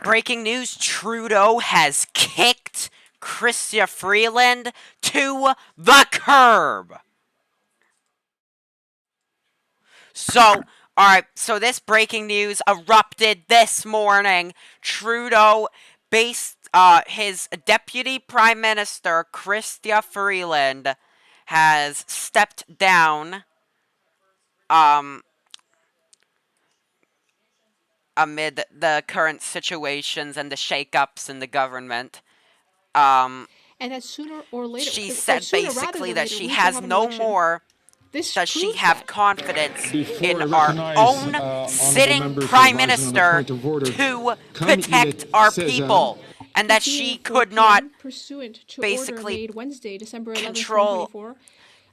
breaking news, Trudeau has kicked Chrystia Freeland to the curb. So, alright, so this breaking news erupted this morning. Trudeau his Deputy Prime Minister, Chrystia Freeland, has stepped down amid the current situations and the shakeups in the government. And that sooner or later, she said basically that she has no more. Does she have confidence in our own sitting Prime Minister to protect our people? And that she could not basically control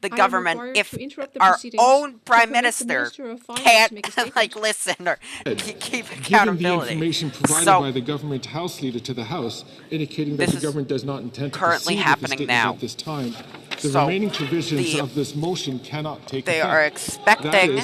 the government if our own Prime Minister can't, like, listen or keep accountability. The information provided by the government House Leader to the House, indicating that the government does not intend to currently happening now. At this time. The remaining provisions of this motion cannot take effect. They are expecting.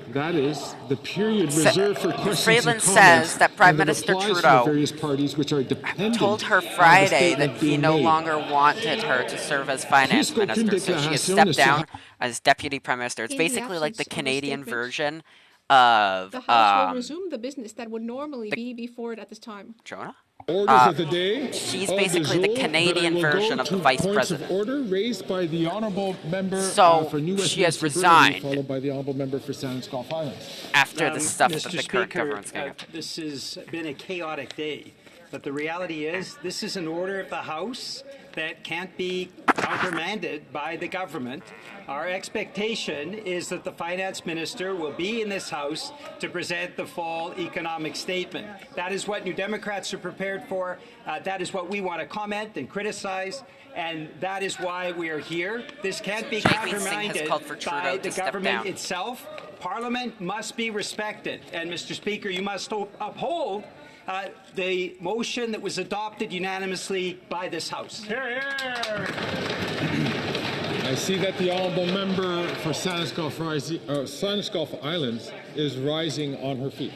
That is the period reserved for questions Freeland and comments says that Prime Minister Trudeau various parties which are told her Friday that he no longer wanted her to serve as finance minister, so she has stepped down as deputy prime minister. It's basically like the Canadian version of the House will resume the business that would normally be before it at this time. Jonah? Orders of the day. She's basically the Canadian version of the vice president. Order raised by the honourable member for New she has resigned. Followed by the honourable member for Stanlyfe Islands. After the stuff that the current government's getting. This has been a chaotic day, but the reality is this is an order of the House that can't be countermanded by the government. Our expectation is that the finance minister will be in this House to present the fall economic statement. That is what New Democrats are prepared for. That is what we want to comment and criticize, and that is why we are here. This can't be countermanded by the government itself. Parliament must be respected, and Mr. Speaker, you must uphold the motion that was adopted unanimously by this House. Hear, hear. I see that the honourable member for Stanlyfe Islands is rising on her feet.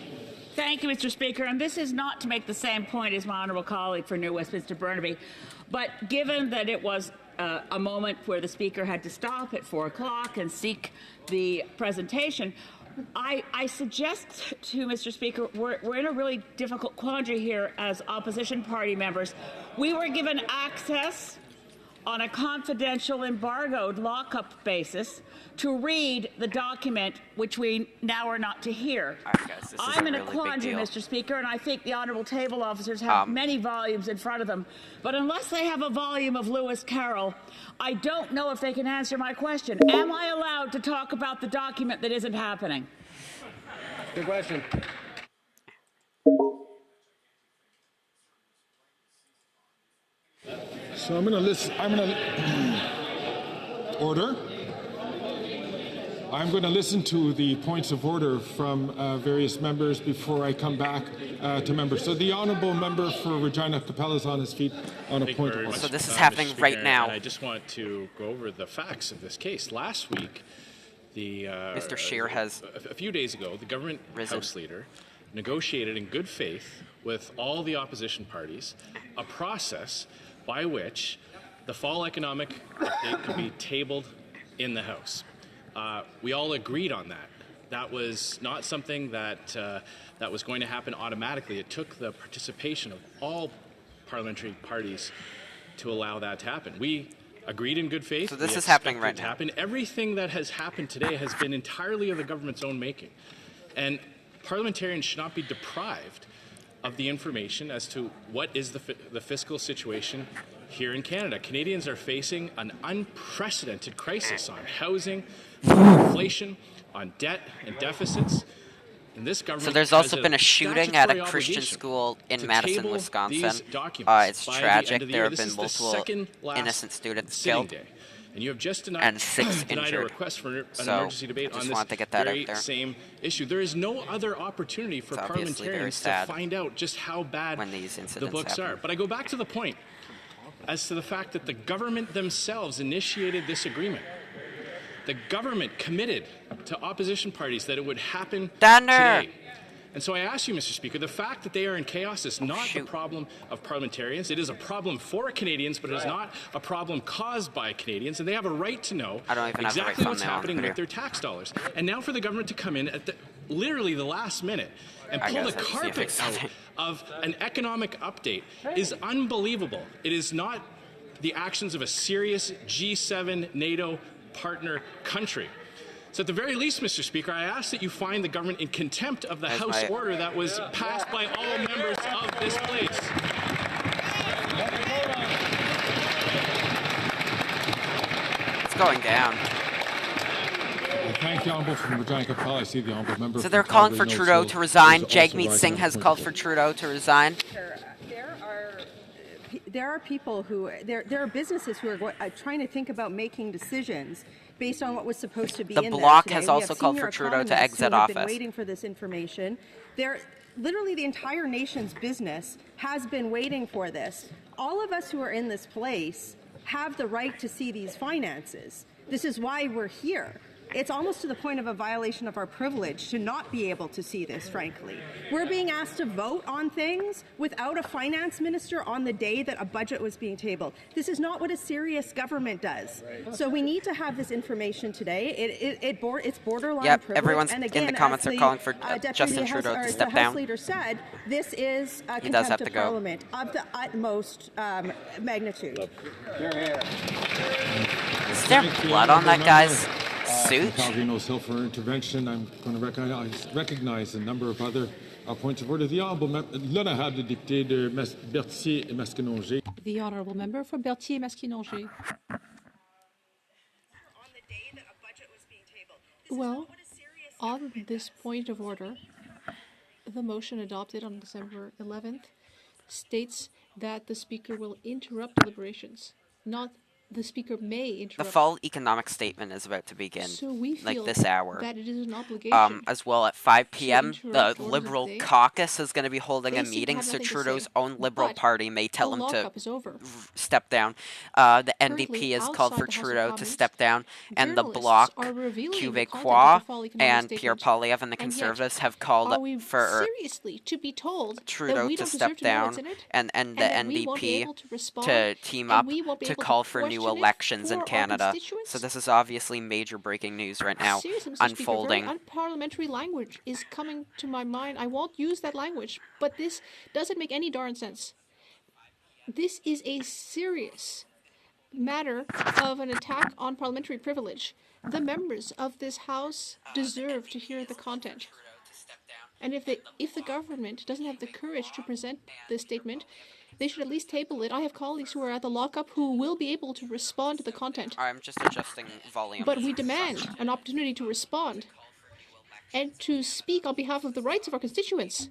Thank you, Mr. Speaker. And this is not to make the same point as my honourable colleague for New Westminster Burnaby, but given that it was a moment where the Speaker had to stop at 4 o'clock and seek the presentation, I suggest to Mr. Speaker, we're in a really difficult quandary here as opposition party members. We were given access on a confidential, embargoed lockup basis to read the document which we now are not to hear. Guys, I'm in a quandary, Mr. Speaker, and I think the honourable table officers have many volumes in front of them. But unless they have a volume of Lewis Carroll, I don't know if they can answer my question. Am I allowed to talk about the document that isn't happening? Good question. So I'm going to listen. Order. I'm going to listen to the points of order from various members before I come back to members. So the honourable member for Regina Capella is on his feet on a point of order. So this is happening right now. And I just want to go over the facts of this case. Last week, Mr. Scheer has a few days ago, the government House Leader negotiated in good faith with all the opposition parties a process by which the fall economic update could be tabled in the House. We all agreed on that. That was not something that that was going to happen automatically. It took the participation of all parliamentary parties to allow that to happen. We agreed in good faith. So this is happening right now. Everything that has happened today has been entirely of the government's own making. And parliamentarians should not be deprived of the information as to what is the fiscal situation here in Canada. Canadians are facing an unprecedented crisis on housing, on inflation, on debt and deficits. And this government so there's also been a shooting at a Christian school in Madison, Wisconsin. It's tragic. There have been multiple innocent students killed. And you have just denied 6 denied a injured. request for an So emergency debate I just on wanted to this get that very out there. same issue. There is no other opportunity for It's obviously very parliamentarians to sad find out just how bad when these the incidents books happen. are. But I go back to the point as to the fact that the government themselves initiated this agreement. The government committed to opposition parties that it would happen today. And so I ask you, Mr. Speaker, the fact that they are in chaos is not the problem of parliamentarians. It is a problem for Canadians, but it is not a problem caused by Canadians, and they have a right to know exactly what's happening with their tax dollars. And now for the government to come in at literally the last minute and pull the carpet out of an economic update is unbelievable. It is not the actions of a serious G7 NATO partner country. So at the very least, Mr. Speaker, I ask that you find the government in contempt of the House order that was passed by all members of this place. It's going down. Thank the Honourable from Regina Capel. I see the Honourable Member. So they're calling for Trudeau to resign. Jagmeet Singh has called for Trudeau to resign. There are people who, there are businesses who are trying to think about making decisions based on what was supposed to be in there today. The Bloc has also called for Trudeau to exit office. Been waiting for this information. Literally the entire nation's business has been waiting for this. All of us who are in this place have the right to see these finances. This is why we're here. It's almost to the point of a violation of our privilege to not be able to see this, frankly. We're being asked to vote on things without a finance minister on the day that a budget was being tabled. This is not what a serious government does. So we need to have this information today. It's borderline privilege. Everyone's and again, in the comments are calling for Justin Trudeau to step down. The House Leader said this is a contempt of Parliament of the utmost magnitude. Is there blood on that guy's suit? Calgary Nose Hill for intervention. I'm going to recognize a number of other points of order. The Honourable l'honorable député de Berthier et Masquinongé. The Honourable Member for Berthier et Masquinongé. Well, on this point of order, the motion adopted on December 11th states that the Speaker will interrupt deliberations, not the Speaker may interrupt. The fall economic statement is about to begin, so we feel like this hour. That it is an obligation. As well at 5 p.m., the Liberal caucus is going to be holding a meeting, so Trudeau's own Liberal Party may tell him to step down. The NDP has called for Trudeau to step down, and the Bloc, Québécois, and Pierre Poilievre and the Conservatives have called for Trudeau to step down, and the NDP to team up to call for new elections in Canada. So this is obviously major breaking news right now, unfolding. Very unparliamentary language is coming to my mind. I won't use that language, but this doesn't make any darn sense. This is a serious matter of an attack on parliamentary privilege. The members of this House deserve to hear the content. And if the government doesn't have the courage to present this statement, they should at least table it. I have colleagues who are at the lockup who will be able to respond to the content. I'm just adjusting volume. But we demand an opportunity to respond and to speak on behalf of the rights of our constituents.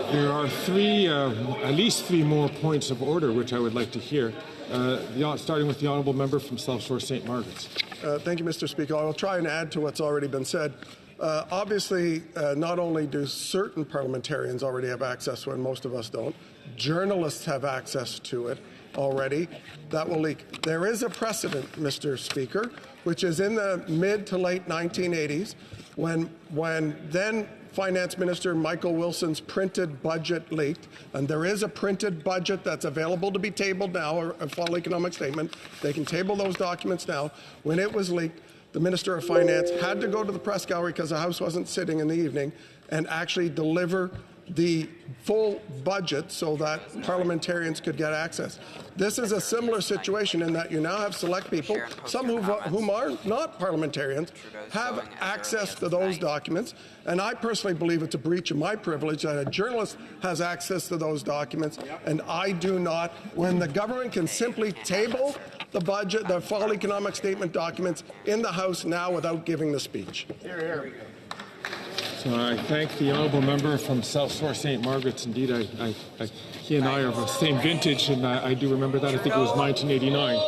There are at least three more points of order which I would like to hear, starting with the Honourable Member from South Shore St. Margaret's. Thank you, Mr. Speaker. I will try and add to what's already been said. Obviously, not only do certain parliamentarians already have access to it, and most of us don't, journalists have access to it already. That will leak. There is a precedent, Mr. Speaker, which is in the mid to late 1980s when then Finance Minister Michael Wilson's printed budget leaked, and there is a printed budget that's available to be tabled now, or a fall economic statement. They can table those documents now. When it was leaked, the Minister of Finance had to go to the press gallery because the House wasn't sitting in the evening and actually deliver the full budget so that parliamentarians could get access. This is a similar situation in that you now have select people, some whom are not parliamentarians, have access to those documents. And I personally believe it's a breach of my privilege that a journalist has access to those documents, and I do not. When the government can simply table the budget, the fall economic statement documents in the House now without giving the speech. So I thank the Honourable Member from South Shore St. Margaret's. Indeed, he and I are of the same vintage, and I do remember that. I think it was 1989.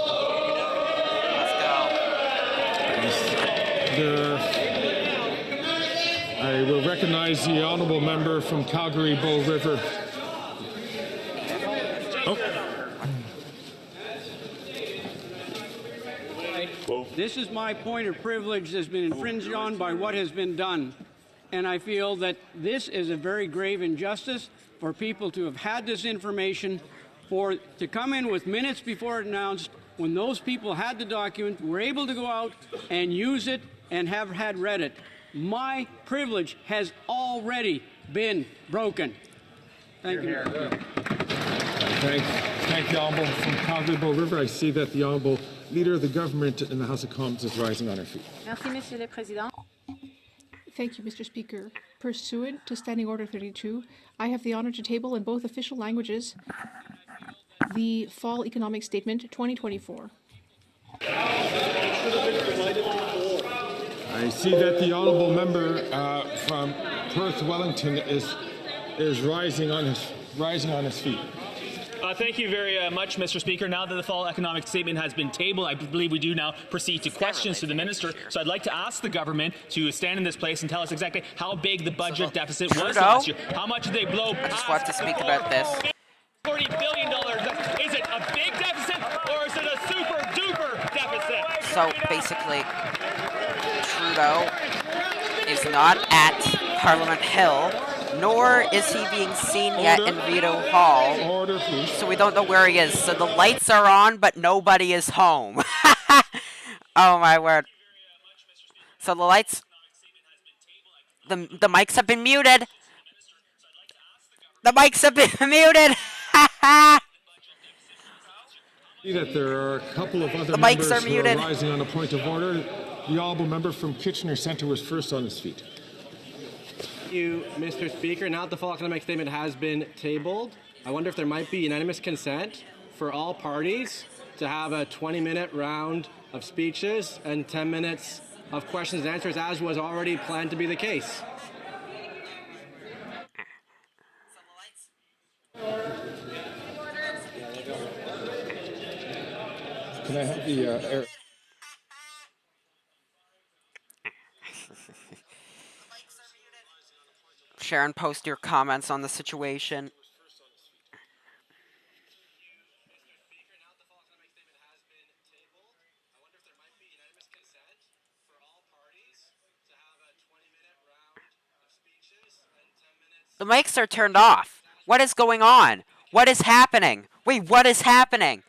I will recognize the honourable member from Calgary Bow River. This is my point of privilege that's been infringed on by what has been done. And I feel that this is a very grave injustice for people to have had this information, to come in with minutes before it announced, when those people had the document, were able to go out and use it and have had read it. My privilege has already been broken. Thank you. Thank the honourable from Calgary Bow River. I see that the honourable Leader of the Government in the House of Commons is rising on her feet. Merci, Monsieur le Président. Thank you, Mr. Speaker. Pursuant to Standing Order 32, I have the honour to table in both official languages the Fall Economic Statement 2024. I see that the honourable member from Perth Wellington is rising on his feet. Thank you very much, Mr. Speaker. Now that the fall economic statement has been tabled, I believe we do now proceed to questions to the minister. So I'd like to ask the government to stand in this place and tell us exactly how big the budget deficit was last year. How much did they blow past? I just want to speak about this. $40 billion. Is it a big deficit or is it a super duper deficit? So basically, Trudeau is not at Parliament Hill, nor is he being seen yet in Rideau Hall. Order, please. So we don't know where he is. So the lights are on, but nobody is home. Oh my word. So the lights, the mics have been muted. The mics have been muted. See that there are a couple of other members who are rising on a point of order. The honourable member from Kitchener Centre was first on his feet. Thank you, Mr. Speaker. Now that the fall economic statement has been tabled, I wonder if there might be unanimous consent for all parties to have a 20-minute round of speeches and 10 minutes of questions and answers, as was already planned to be the case. Can I have the Sharon, post your comments on the situation. The mics are turned off. What is going on? What is happening? Wait, what is happening?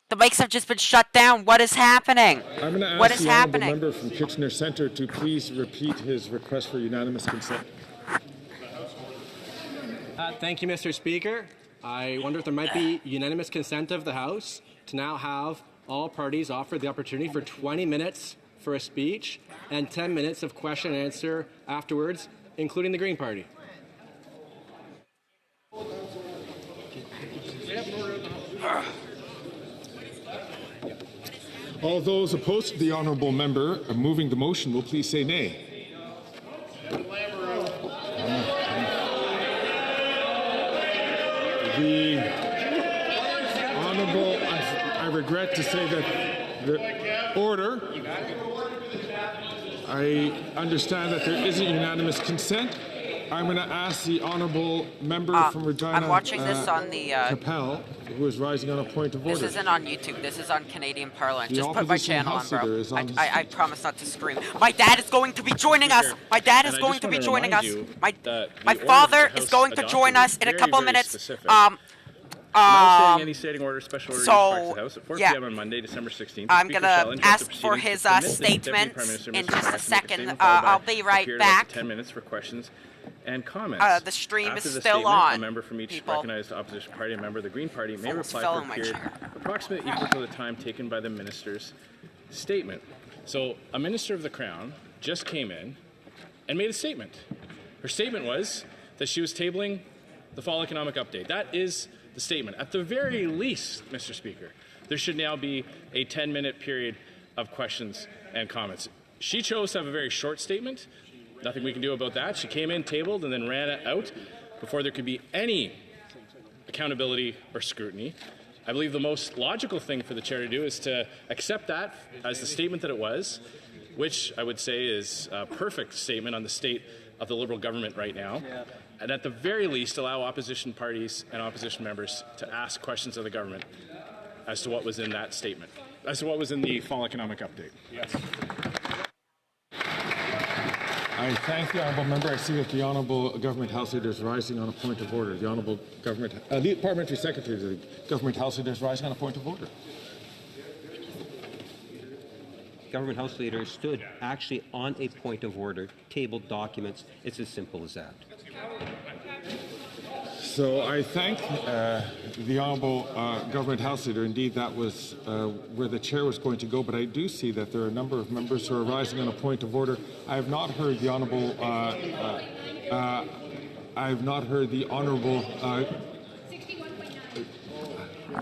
The mics have just been shut down. What is happening? I'm going to ask the honourable member from Kitchener Centre to please repeat his request for unanimous consent. Thank you, Mr. Speaker. I wonder if there might be unanimous consent of the House to now have all parties offered the opportunity for 20 minutes for a speech and 10 minutes of question and answer afterwards, including the Green Party. All those opposed to the honourable member moving the motion will please say nay. The honourable, I regret to say that the order, I understand that there isn't unanimous consent. I'm going to ask the honourable member from Regina. I'm watching this on the Capel, who is rising on a point of order. This isn't on YouTube. This is on Canadian Parliament. Just put my channel on, bro. I promise not to scream. My dad is going to be joining us. My dad is going to be joining us. My father is going to join us in a couple of minutes. Not any standing order, special order to the House at 4 p.m. on Monday, December 16th. I'm going to ask for his statement in just a second. I'll be right back. 10 minutes for questions and comments. The stream After is the still statement, on. A member from each people. recognized opposition party, a member of the Green Party, may reply fell for in a my period chair. approximately equal to the time taken by the minister's statement. So a minister of the Crown just came in and made a statement. Her statement was that she was tabling the fall economic update. That is the statement. At the very least, Mr. Speaker, there should now be a 10-minute period of questions and comments. She chose to have a very short statement. Nothing we can do about that. She came in, tabled, and then ran it out before there could be any accountability or scrutiny. I believe the most logical thing for the chair to do is to accept that as the statement that it was, which I would say is a perfect statement on the state of the Liberal government right now, and at the very least allow opposition parties and opposition members to ask questions of the government as to what was in that statement, as to what was in the fall economic update. Yes. I thank the honourable member. I see that the honourable government house leader is rising on a point of order. The honourable government, the parliamentary secretary of the government house leader is rising on a point of order. Government house leader stood actually on a point of order, tabled documents. It's as simple as that. So I thank the honourable government house leader. Indeed, that was where the chair was going to go, but I do see that there are a number of members who are rising on a point of order. I have not heard the honourable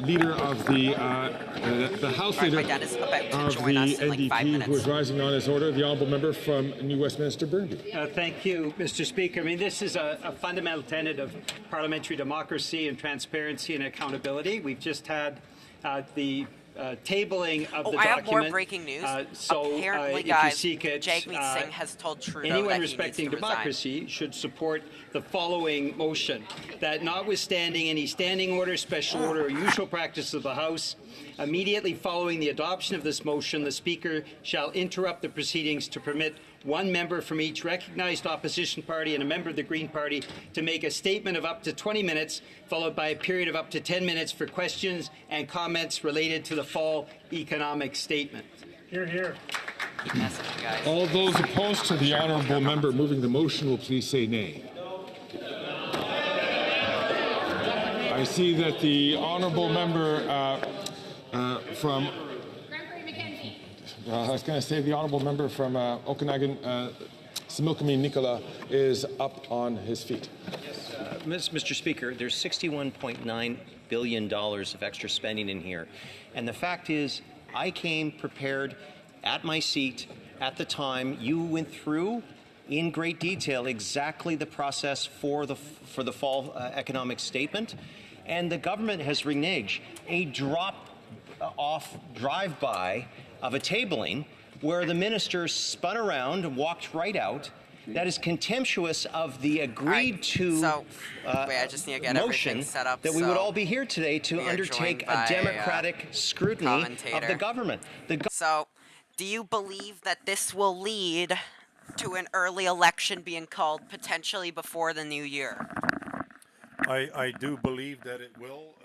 leader of the House Leader of the NDP, who is rising on his order, the honourable member from New Westminster Burnaby. Thank you, Mr. Speaker. I mean, this is a fundamental tenet of parliamentary democracy and transparency and accountability. We've just had the tabling of the document. I have more breaking news. Apparently, guys, Jagmeet Singh has told Trudeau anyone that respecting he needs to democracy resign. should support the following motion: that notwithstanding any standing order, special order, or usual practice of the House, immediately following the adoption of this motion, the Speaker shall interrupt the proceedings to permit one member from each recognized opposition party and a member of the Green Party to make a statement of up to 20 minutes, followed by a period of up to 10 minutes for questions and comments related to the fall economic statement. Hear, hear. All those opposed to the honourable member moving the motion will please say nay. I see that the honourable member from I was going to say the honourable member from Okanagan, Similkameen Nicola, is up on his feet. Yes. Mr. Speaker, there's $61.9 billion of extra spending in here. And the fact is, I came prepared at my seat at the time you went through in great detail exactly the process for the fall economic statement. And the government has reneged. A drop-off drive-by of a tabling where the minister spun around and walked right out. That is contemptuous of the agreed to I just need to get motion set up, that we would all be here today to undertake a democratic scrutiny of the government. So, do you believe that this will lead to an early election being called potentially before the new year? I do believe that it will.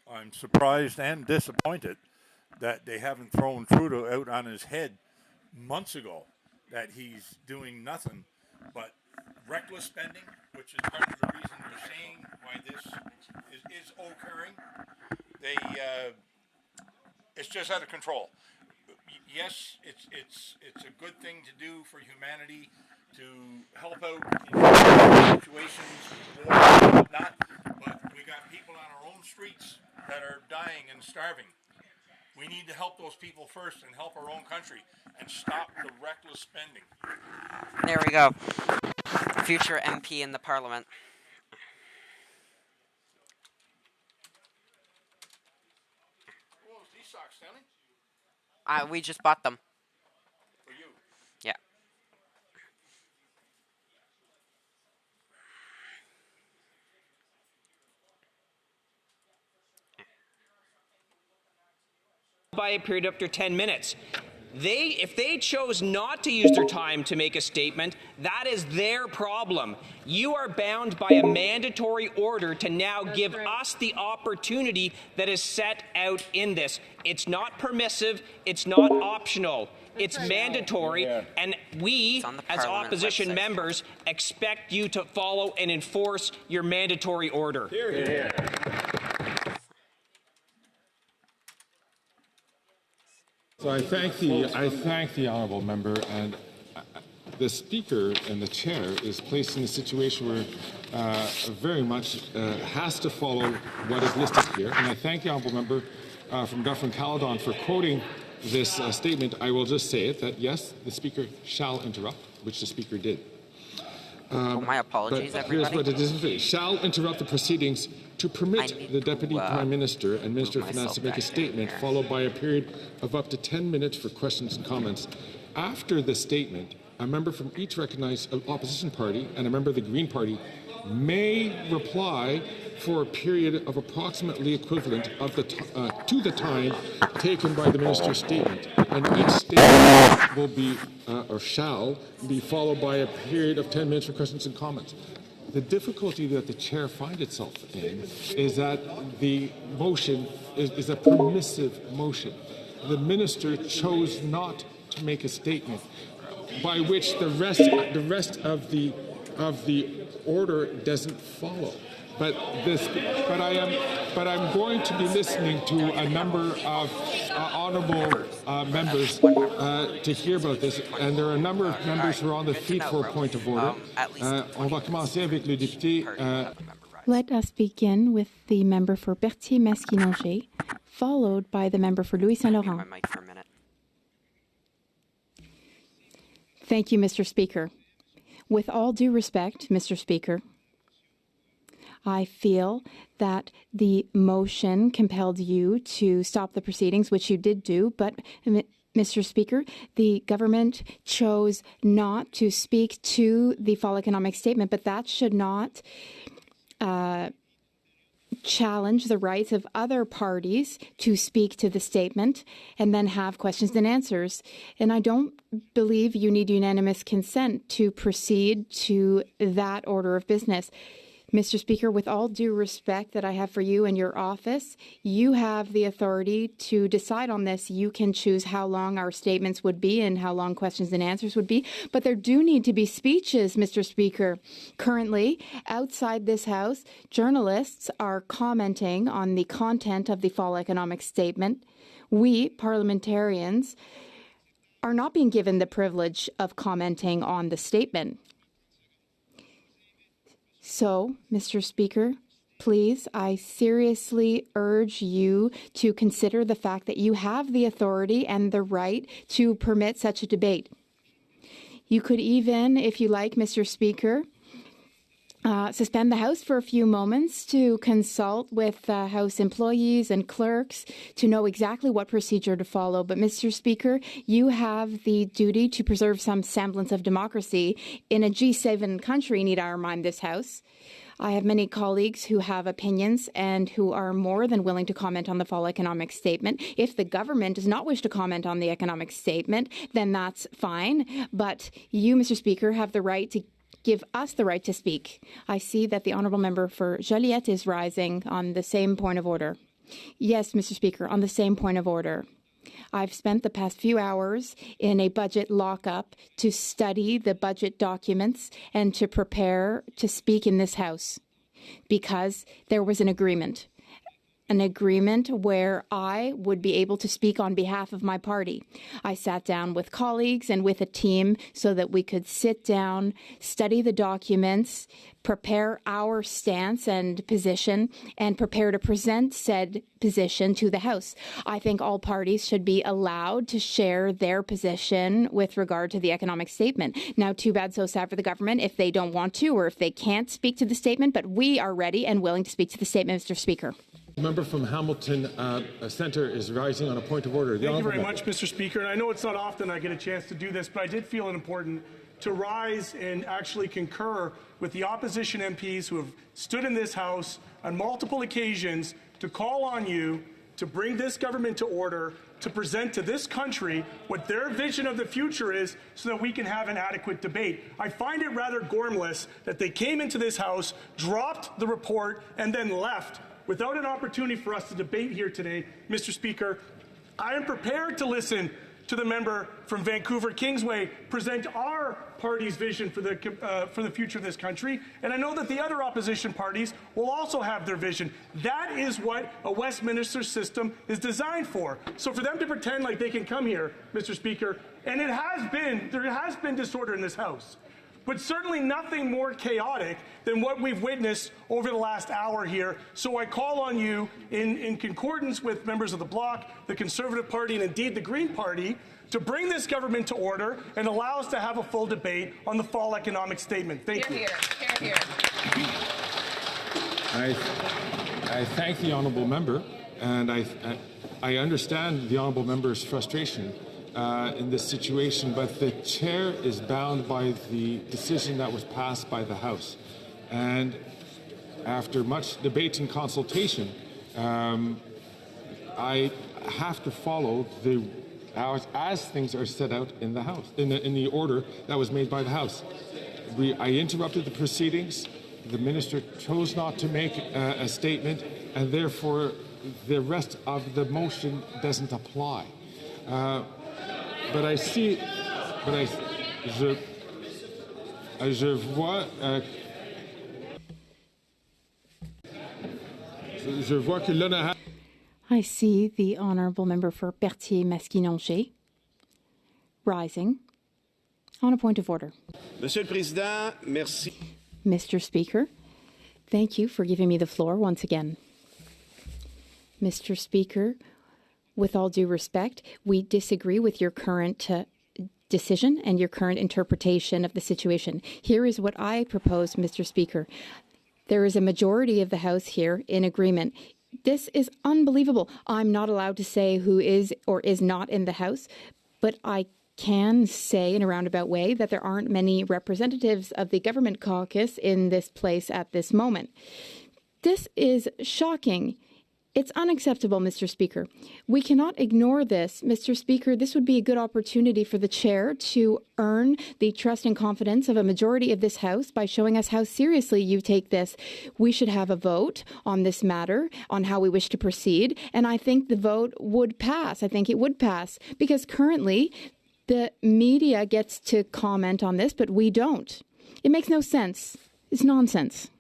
I'm surprised and disappointed that they haven't thrown Trudeau out on his head months ago, that he's doing nothing but reckless spending, which is part of the reason they're saying why this is occurring. It's just out of control. Yes, it's a good thing to do for humanity to help out in situations or whatnot, but we got people on our own streets that are dying and starving. We need to help those people first and help our own country and stop the reckless spending. There we go. Future MP in the Parliament. What was these socks, Stanley? We just bought them. For you? Yeah. By a period up to 10 minutes. If they chose not to use their time to make a statement, that is their problem. You are bound by a mandatory order to now give us the opportunity that is set out in this. It's not permissive, it's not optional. It's mandatory, and we, as opposition members, expect you to follow and enforce your mandatory order. Hear, hear. So I thank the honourable member, and the Speaker and the Chair is placed in a situation where very much has to follow what is listed here. And I thank the honourable member from Dufferin-Caledon for quoting this statement. I will just say it, that yes, the Speaker shall interrupt, which the Speaker did. My apologies, everybody. Here's what it is. Shall interrupt the proceedings to permit the Deputy Prime Minister and Minister of Finance to make a statement, followed by a period of up to 10 minutes for questions and comments. After the statement, a member from each recognized opposition party and a member of the Green Party may reply for a period of approximately equivalent of to the time taken by the minister's statement, and each statement will be or shall be followed by a period of 10 minutes for questions and comments. The difficulty that the chair finds itself in is that the motion is a permissive motion. The minister chose not to make a statement, by which the rest of the order doesn't follow. But I'm going to be listening to a number of honourable members to hear about this, and there are a number of members who are on the feet for a point of order. On va commencer avec le député. Let us begin with the member for Berthier-Masquinongé, followed by the member for Louis Saint Laurent. Thank you, Mr. Speaker. With all due respect, Mr. Speaker, I feel that the motion compelled you to stop the proceedings, which you did do, but Mr. Speaker, the government chose not to speak to the fall economic statement, but that should not challenge the rights of other parties to speak to the statement and then have questions and answers. And I don't believe you need unanimous consent to proceed to that order of business. Mr. Speaker, with all due respect that I have for you and your office, you have the authority to decide on this. You can choose how long our statements would be and how long questions and answers would be. But there do need to be speeches, Mr. Speaker. Currently, outside this House, journalists are commenting on the content of the fall economic statement. We, parliamentarians, are not being given the privilege of commenting on the statement. So, Mr. Speaker, please, I seriously urge you to consider the fact that you have the authority and the right to permit such a debate. You could even, if you like, Mr. Speaker, suspend the House for a few moments to consult with House employees and clerks to know exactly what procedure to follow. But, Mr. Speaker, you have the duty to preserve some semblance of democracy in a G7 country, need I remind this House. I have many colleagues who have opinions and who are more than willing to comment on the fall economic statement. If the government does not wish to comment on the economic statement, then that's fine. But you, Mr. Speaker, have the right to give us the right to speak. I see that the honourable member for Joliette is rising on the same point of order. Yes, Mr. Speaker, on the same point of order. I've spent the past few hours in a budget lockup to study the budget documents and to prepare to speak in this House because there was an agreement where I would be able to speak on behalf of my party. I sat down with colleagues and with a team so that we could sit down, study the documents, prepare our stance and position, and prepare to present said position to the House. I think all parties should be allowed to share their position with regard to the economic statement. Now, too bad, so sad for the government if they don't want to or if they can't speak to the statement, but we are ready and willing to speak to the statement, Mr. Speaker. The member from Hamilton Centre is rising on a point of order. Thank you very much, Mr. Speaker. And I know it's not often I get a chance to do this, but I did feel it important to rise and actually concur with the opposition MPs who have stood in this House on multiple occasions to call on you to bring this government to order, to present to this country what their vision of the future is so that we can have an adequate debate. I find it rather gormless that they came into this House, dropped the report, and then left without an opportunity for us to debate here today. Mr. Speaker, I am prepared to listen to the member from Vancouver Kingsway present our party's vision for the future of this country, and I know that the other opposition parties will also have their vision. That is what a Westminster system is designed for. So for them to pretend like they can come here, Mr. Speaker, and there has been disorder in this House, but certainly nothing more chaotic than what we've witnessed over the last hour here. So I call on you, in concordance with members of the Bloc, the Conservative Party, and indeed the Green Party, to bring this government to order and allow us to have a full debate on the fall economic statement. Thank you. Hear, hear. I thank the honourable member, and I understand the honourable member's frustration in this situation, but the chair is bound by the decision that was passed by the House. And after much debate and consultation, I have to follow as things are set out in the House, in the order that was made by the House. I interrupted the proceedings. The minister chose not to make a statement, and therefore the rest of the motion doesn't apply. But I see, je vois que l'honorable. I see the honourable member for Berthier-Masquinongé rising on a point of order. Monsieur le Président, merci. Mr. Speaker, thank you for giving me the floor once again. Mr. Speaker, with all due respect, we disagree with your current decision and your current interpretation of the situation. Here is what I propose, Mr. Speaker. There is a majority of the House here in agreement. This is unbelievable. I'm not allowed to say who is or is not in the House, but I can say in a roundabout way that there aren't many representatives of the government caucus in this place at this moment. This is shocking. It's unacceptable, Mr. Speaker. We cannot ignore this. Mr. Speaker, this would be a good opportunity for the chair to earn the trust and confidence of a majority of this House by showing us how seriously you take this. We should have a vote on this matter, on how we wish to proceed, and I think the vote would pass. I think it would pass, because currently the media gets to comment on this, but we don't. It makes no sense. It's nonsense.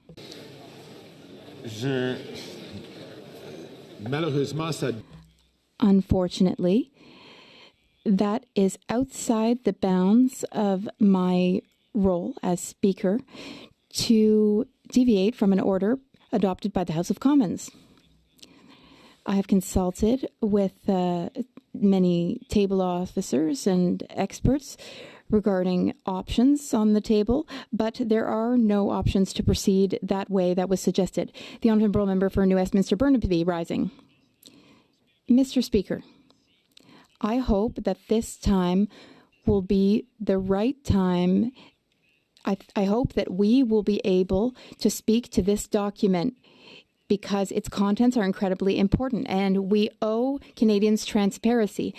Unfortunately, that is outside the bounds of my role as Speaker to deviate from an order adopted by the House of Commons. I have consulted with many table officers and experts regarding options on the table, but there are no options to proceed that way that was suggested. The honourable member for New Westminster Burnaby rising. Mr. Speaker, I hope that this time will be the right time. I hope that we will be able to speak to this document because its contents are incredibly important and we owe Canadians transparency.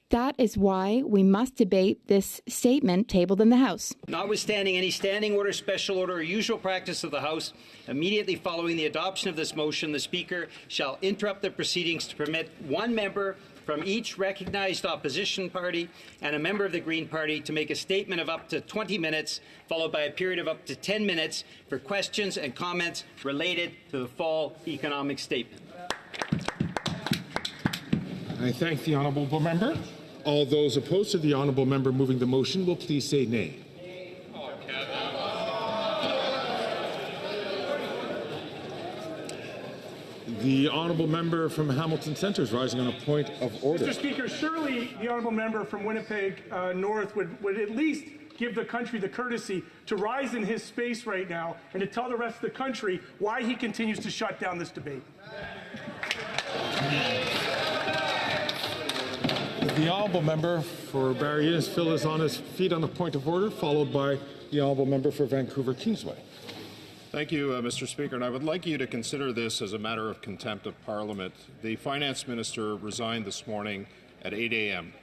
That is why we must debate this statement tabled in the House. Notwithstanding any standing order, special order, or usual practice of the House, immediately following the adoption of this motion, the Speaker shall interrupt the proceedings to permit one member from each recognized opposition party and a member of the Green Party to make a statement of up to 20 minutes, followed by a period of up to 10 minutes for questions and comments related to the fall economic statement. I thank the honourable member. All those opposed to the honourable member moving the motion will please say nay. The honourable member from Hamilton Centre is rising on a point of order. Mr. Speaker, surely the honourable member from Winnipeg North would at least give the country the courtesy to rise in his space right now and to tell the rest of the country why he continues to shut down this debate. The honourable member for Barrie Innisfil is on his feet on a point of order, followed by the honourable member for Vancouver Kingsway. Thank you, Mr. Speaker, and I would like you to consider this as a matter of contempt of Parliament. The Finance Minister resigned this morning at 8 a.m.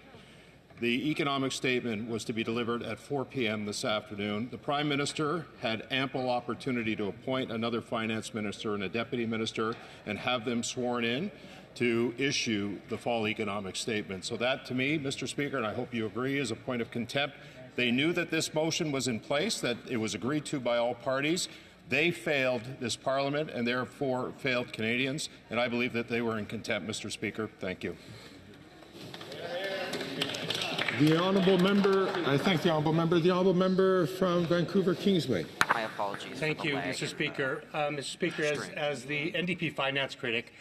The economic statement was to be delivered at 4 p.m. this afternoon. The Prime Minister had ample opportunity to appoint another Finance Minister and a Deputy Minister and have them sworn in to issue the fall economic statement. So that, to me, Mr. Speaker, and I hope you agree, is a point of contempt. They knew that this motion was in place, that it was agreed to by all parties. They failed this Parliament and therefore failed Canadians, and I believe that they were in contempt, Mr. Speaker. Thank you. The honourable member, I thank the honourable member. The honourable member from Vancouver Kingsway. My apologies. Thank you, Mr. Speaker. Mr. Speaker, as the NDP finance critic,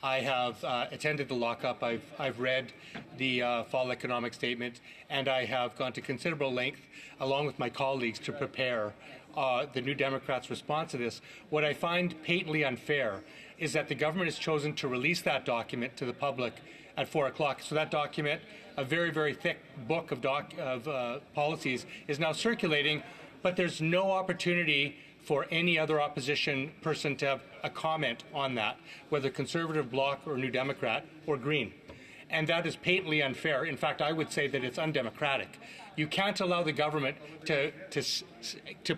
I have attended the lockup. I've read the fall economic statement, and I have gone to considerable length, along with my colleagues, to prepare the New Democrats' response to this. What I find patently unfair is that the government has chosen to release that document to the public at 4 o'clock. So that document, a very, very thick book of policies, is now circulating, but there's no opportunity for any other opposition person to have a comment on that, whether Conservative, Bloc, or New Democrat, or Green. And that is patently unfair. In fact, I would say that it's undemocratic. You can't allow the government to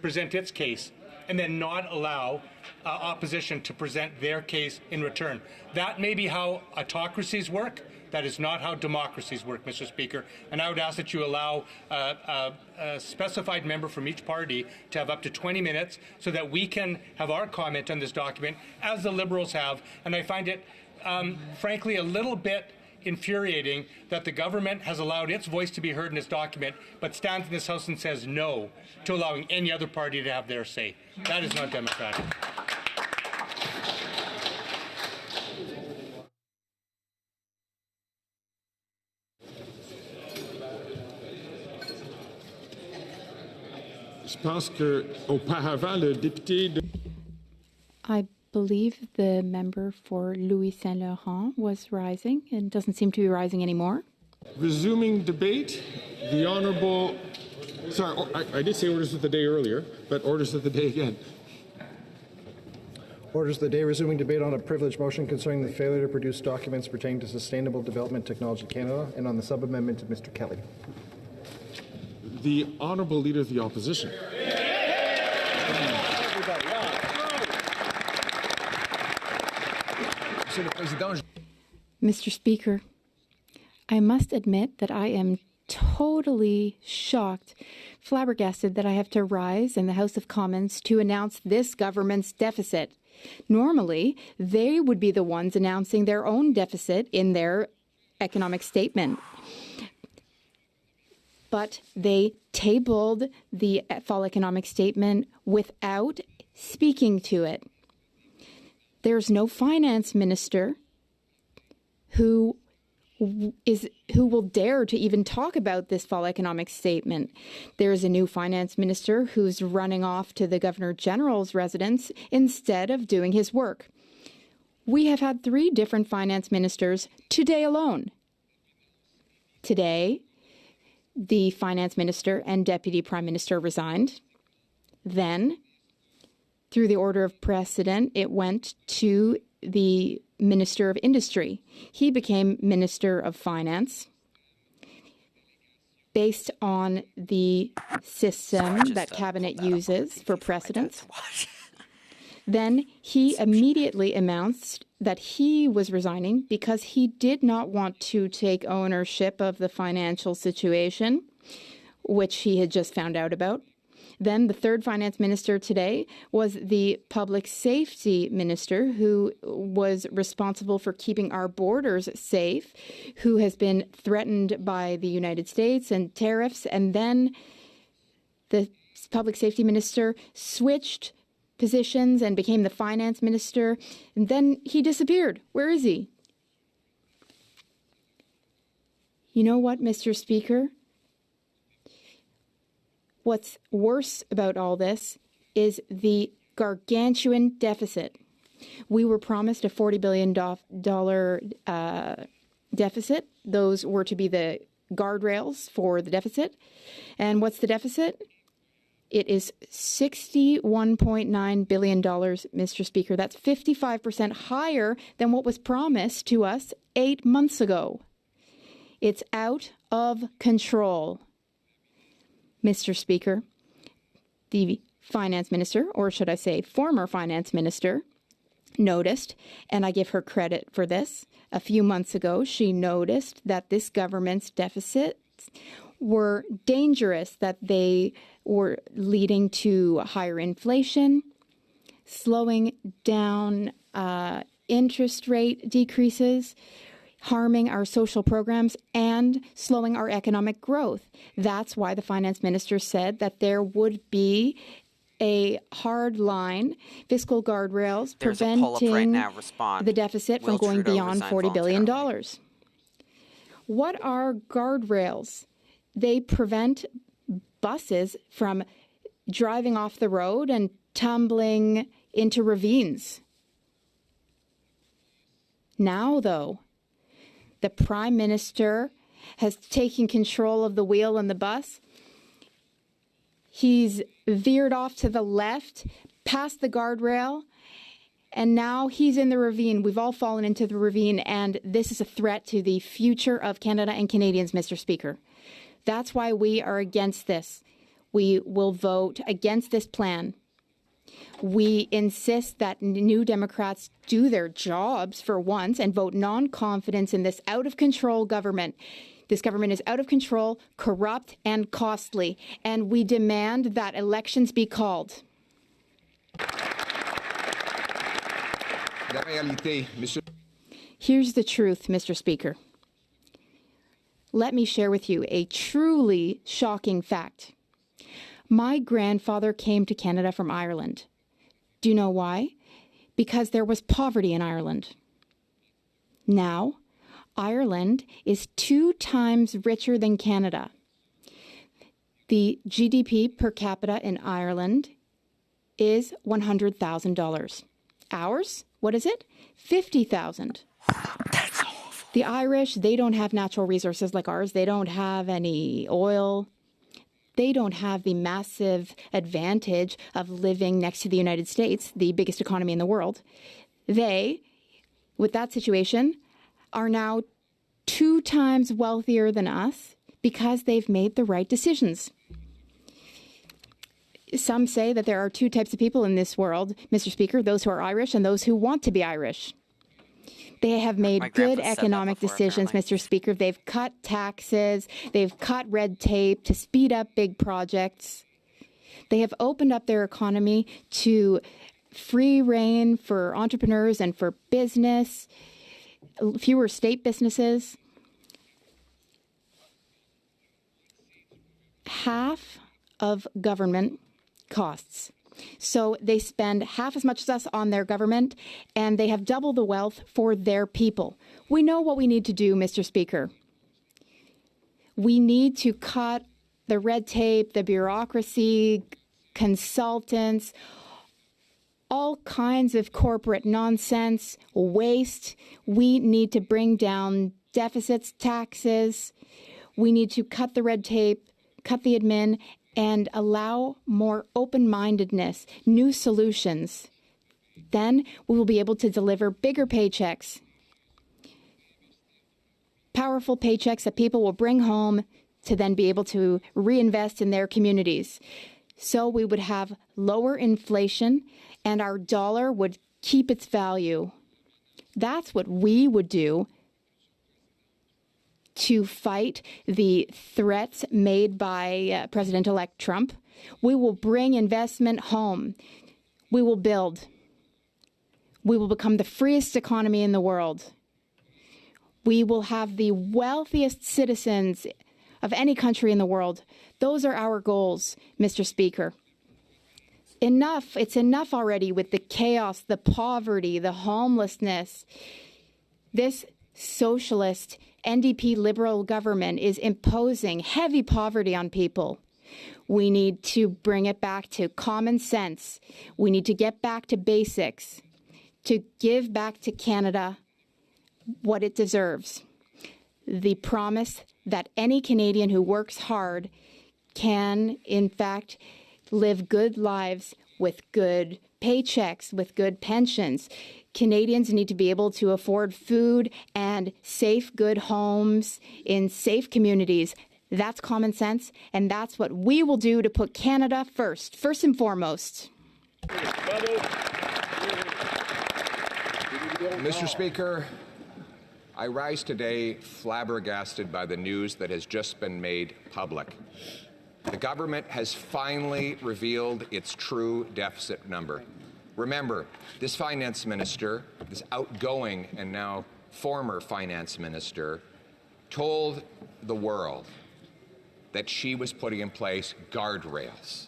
present its case and then not allow opposition to present their case in return. That may be how autocracies work. That is not how democracies work, Mr. Speaker. And I would ask that you allow a specified member from each party to have up to 20 minutes so that we can have our comment on this document, as the Liberals have. And I find it, frankly, a little bit infuriating that the government has allowed its voice to be heard in this document, but stands in this House and says no to allowing any other party to have their say. That is not democratic. I believe the member for Louis Saint Laurent was rising and doesn't seem to be rising anymore. Resuming debate, the Honourable... Sorry, I did say orders of the day earlier, but orders of the day again. Orders of the day, resuming debate on a privileged motion concerning the failure to produce documents pertaining to Sustainable Development Technology Canada and on the sub-amendment of Mr. Kelly. The Honourable Leader of the Opposition. Mr. Speaker, I must admit that I am totally shocked, flabbergasted that I have to rise in the House of Commons to announce this government's deficit. Normally, they would be the ones announcing their own deficit in their economic statement. But they tabled the fall economic statement without speaking to it. There's no finance minister who will dare to even talk about this fall economic statement. There is a new finance minister who's running off to the Governor General's residence instead of doing his work. We have had 3 different finance ministers today alone. Today, the finance minister and deputy prime minister resigned. Then, through the order of precedent, it went to the Minister of Industry. He became Minister of Finance based on the system that Cabinet uses for precedence. Then he immediately announced that he was resigning because he did not want to take ownership of the financial situation, which he had just found out about. Then the third finance minister today was the public safety minister, who was responsible for keeping our borders safe, who has been threatened by the United States and tariffs. And then the public safety minister switched positions and became the finance minister. And then he disappeared. Where is he? You know what, Mr. Speaker? What's worse about all this is the gargantuan deficit. We were promised a $40 billion deficit. Those were to be the guardrails for the deficit. And what's the deficit? It is $61.9 billion, Mr. Speaker. That's 55% higher than what was promised to us 8 months ago. It's out of control. Mr. Speaker, the finance minister, or should I say former finance minister, noticed, and I give her credit for this, a few months ago, she noticed that this government's deficits were dangerous, that they were leading to higher inflation, slowing down interest rate decreases, harming our social programs, and slowing our economic growth. That's why the finance minister said that there would be a hard line, fiscal guardrails There's a pull-up right preventing now. Respond. the deficit from Will going Trudeau beyond resign $40 billion. voluntarily? What are guardrails? They prevent buses from driving off the road and tumbling into ravines. Now, though, the Prime Minister has taken control of the wheel in the bus. He's veered off to the left, past the guardrail, and now he's in the ravine. We've all fallen into the ravine, and this is a threat to the future of Canada and Canadians, Mr. Speaker. That's why we are against this. We will vote against this plan. We insist that New Democrats do their jobs for once and vote non-confidence in this out-of-control government. This government is out of control, corrupt, and costly, and we demand that elections be called. Here's the truth, Mr. Speaker. Let me share with you a truly shocking fact. My grandfather came to Canada from Ireland. Do you know why? Because there was poverty in Ireland. Now, Ireland is 2 times richer than Canada. The GDP per capita in Ireland is $100,000. Ours, what is it? $50,000. That's awful. The Irish, they don't have natural resources like ours. They don't have any oil. They don't have the massive advantage of living next to the United States, the biggest economy in the world. They, with that situation, are now 2 times wealthier than us because they've made the right decisions. Some say that there are 2 types of people in this world, Mr. Speaker, those who are Irish and those who want to be Irish. They have made good economic decisions, Mr. Speaker. They've cut taxes. They've cut red tape to speed up big projects. They have opened up their economy to free reign for entrepreneurs and for business, fewer state businesses. Half of government costs. So they spend half as much as us on their government, and they have double the wealth for their people. We know what we need to do, Mr. Speaker. We need to cut the red tape, the bureaucracy, consultants, all kinds of corporate nonsense, waste. We need to bring down deficits, taxes. We need to cut the red tape, cut the admin, and allow more open-mindedness, new solutions. Then we will be able to deliver bigger paychecks, powerful paychecks that people will bring home to then be able to reinvest in their communities. So we would have lower inflation and our dollar would keep its value. That's what we would do to fight the threats made by President-elect Trump. We will bring investment home. We will build. We will become the freest economy in the world. We will have the wealthiest citizens of any country in the world. Those are our goals, Mr. Speaker. Enough. It's enough already with the chaos, the poverty, the homelessness. This socialist NDP Liberal government is imposing heavy poverty on people. We need to bring it back to common sense. We need to get back to basics, to give back to Canada what it deserves. The promise that any Canadian who works hard can, in fact, live good lives with good paychecks, with good pensions. Canadians need to be able to afford food and safe, good homes in safe communities. That's common sense, and that's what we will do to put Canada first and foremost. Mr. Speaker, I rise today flabbergasted by the news that has just been made public. The government has finally revealed its true deficit number. Remember, this finance minister, this outgoing and now former finance minister, told the world that she was putting in place guardrails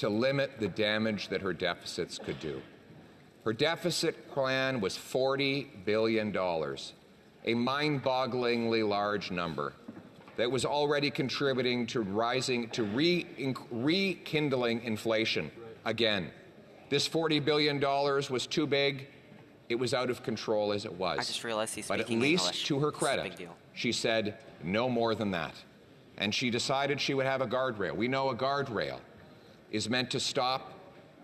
to limit the damage that her deficits could do. Her deficit plan was $40 billion, a mind-bogglingly large number that was already contributing to rekindling inflation again. This $40 billion was too big. It was out of control as it was. I just realized he's But at speaking least English. to her It's a credit, big deal. she said no more than that. And she decided she would have a guardrail. We know a guardrail is meant to stop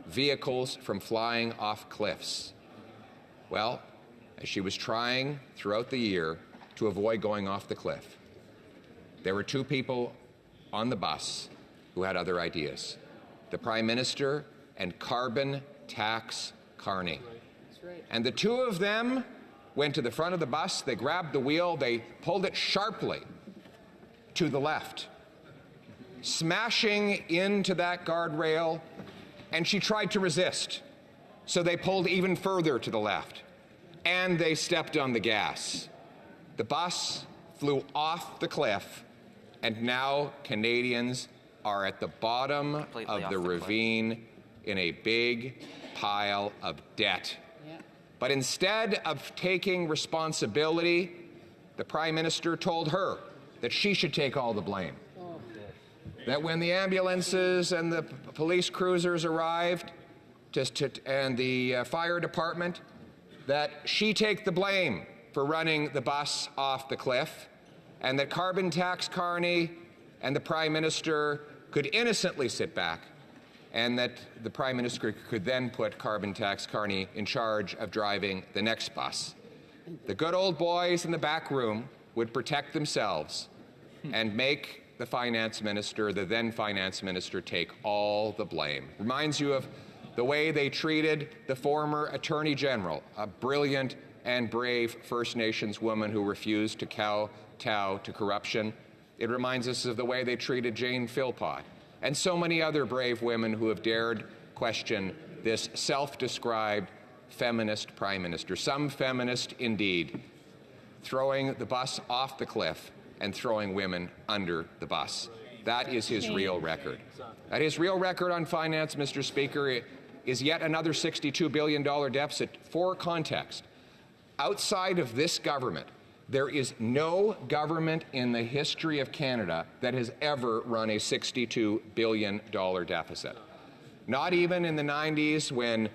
vehicles from flying off cliffs. Well, as she was trying throughout the year to avoid going off the cliff, there were two people on the bus who had other ideas. The Prime Minister and carbon tax Carney. And the two of them went to the front of the bus, they grabbed the wheel, they pulled it sharply to the left, smashing into that guardrail, and she tried to resist. So they pulled even further to the left, and they stepped on the gas. The bus flew off the cliff, and now Canadians are at the bottom of the ravine in a big pile of debt. But instead of taking responsibility, the Prime Minister told her that she should take all the blame. That when the ambulances and the police cruisers arrived and the fire department, that she take the blame for running the bus off the cliff, and that carbon tax Carney and the Prime Minister could innocently sit back, and that the Prime Minister could then put carbon tax Carney in charge of driving the next bus. The good old boys in the back room would protect themselves and make the finance minister, the then finance minister, take all the blame. Reminds you of the way they treated the former Attorney General, a brilliant and brave First Nations woman who refused to kowtow to corruption. It reminds us of the way they treated Jane Philpott and so many other brave women who have dared question this self-described feminist Prime Minister, some feminist indeed, throwing the bus off the cliff and throwing women under the bus. That is his real record. That his real record on finance, Mr. Speaker, is yet another $62 billion deficit. For context, outside of this government, there is no government in the history of Canada that has ever run a $62 billion deficit. Not even in the 90s when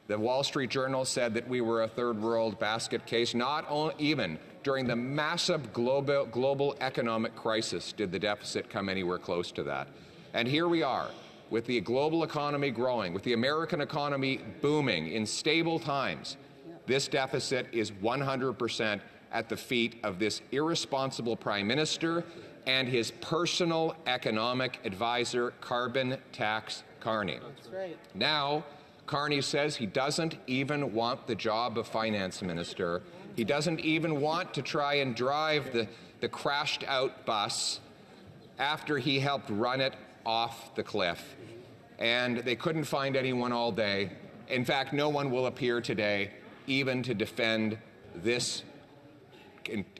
the Wall Street Journal said that we were a third world basket case. Not even during the massive global economic crisis did the deficit come anywhere close to that. And here we are, with the global economy growing, with the American economy booming in stable times. This deficit is 100% at the feet of this irresponsible Prime Minister and his personal economic advisor, carbon tax Carney. That's right. Now, Carney says he doesn't even want the job of finance minister. He doesn't even want to try and drive the crashed out bus after he helped run it off the cliff. And they couldn't find anyone all day. In fact, no one will appear today even to defend this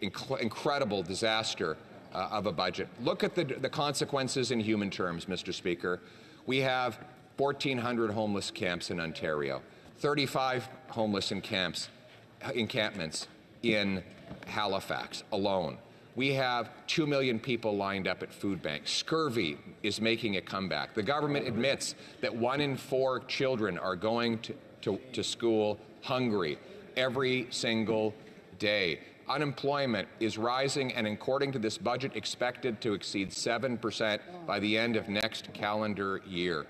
incredible disaster of a budget. Look at the consequences in human terms, Mr. Speaker. We have 1,400 homeless camps in Ontario, 35 homeless encampments in Halifax alone. We have 2 million people lined up at food banks. Scurvy is making a comeback. The government admits that 1 in 4 children are going to school hungry every single day. Unemployment is rising, and according to this budget, expected to exceed 7% by the end of next calendar year.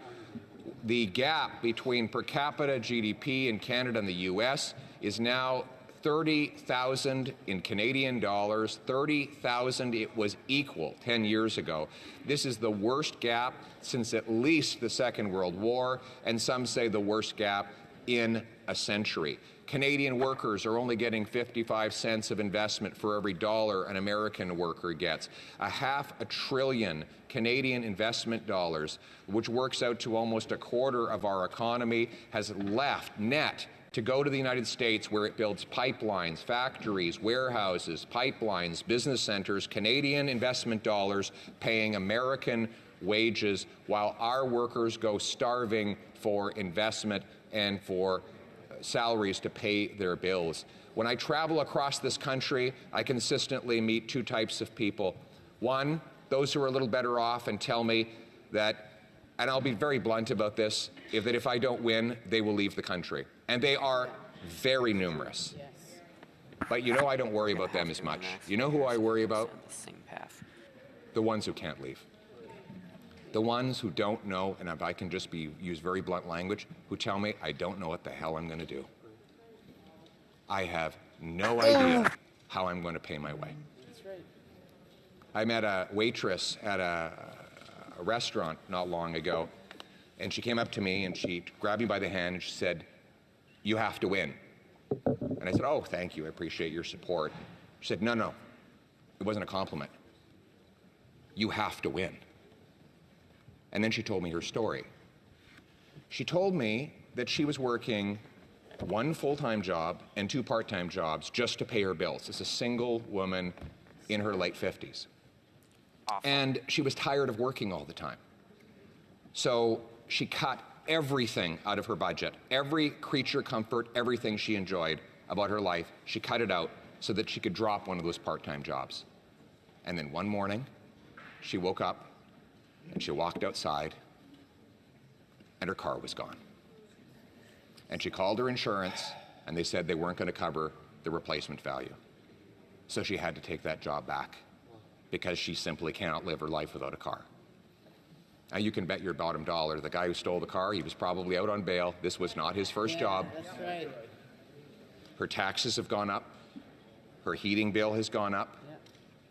The gap between per capita GDP in Canada and the U.S. is now 30,000 in Canadian dollars, 30,000 it was equal 10 years ago. This is the worst gap since at least the Second World War, and some say the worst gap in a century. Canadian workers are only getting 55 cents of investment for every dollar an American worker gets. $500 billion Canadian investment dollars, which works out to almost a quarter of our economy, has left net to go to the United States, where it builds pipelines, factories, warehouses, pipelines, business centers, Canadian investment dollars paying American wages while our workers go starving for investment and for salaries to pay their bills. When I travel across this country, I consistently meet two types of people. One, those who are a little better off and tell me that, and I'll be very blunt about this, that if I don't win, they will leave the country. And they are very numerous. But you know, I don't worry about them as much. You know who I worry about? The ones who can't leave. The ones who don't know, and if I can just use very blunt language, who tell me I don't know what the hell I'm going to do. I have no idea how I'm going to pay my way. That's right. I met a waitress at a restaurant not long ago, and she came up to me and she grabbed me by the hand and she said, "You have to win." And I said, "Oh, thank you, I appreciate your support." She said, No, it wasn't a compliment. You have to win. And then she told me her story. She told me that she was working one full-time job and two part-time jobs just to pay her bills. As a single woman in her late 50s. And she was tired of working all the time. So she cut everything out of her budget, every creature comfort, everything she enjoyed about her life, she cut it out so that she could drop one of those part-time jobs. And then one morning, she woke up and she walked outside and her car was gone. And she called her insurance and they said they weren't going to cover the replacement value. So she had to take that job back because she simply cannot live her life without a car. Now you can bet your bottom dollar the guy who stole the car, he was probably out on bail. This was not his first job. That's right. Her taxes have gone up. Her heating bill has gone up.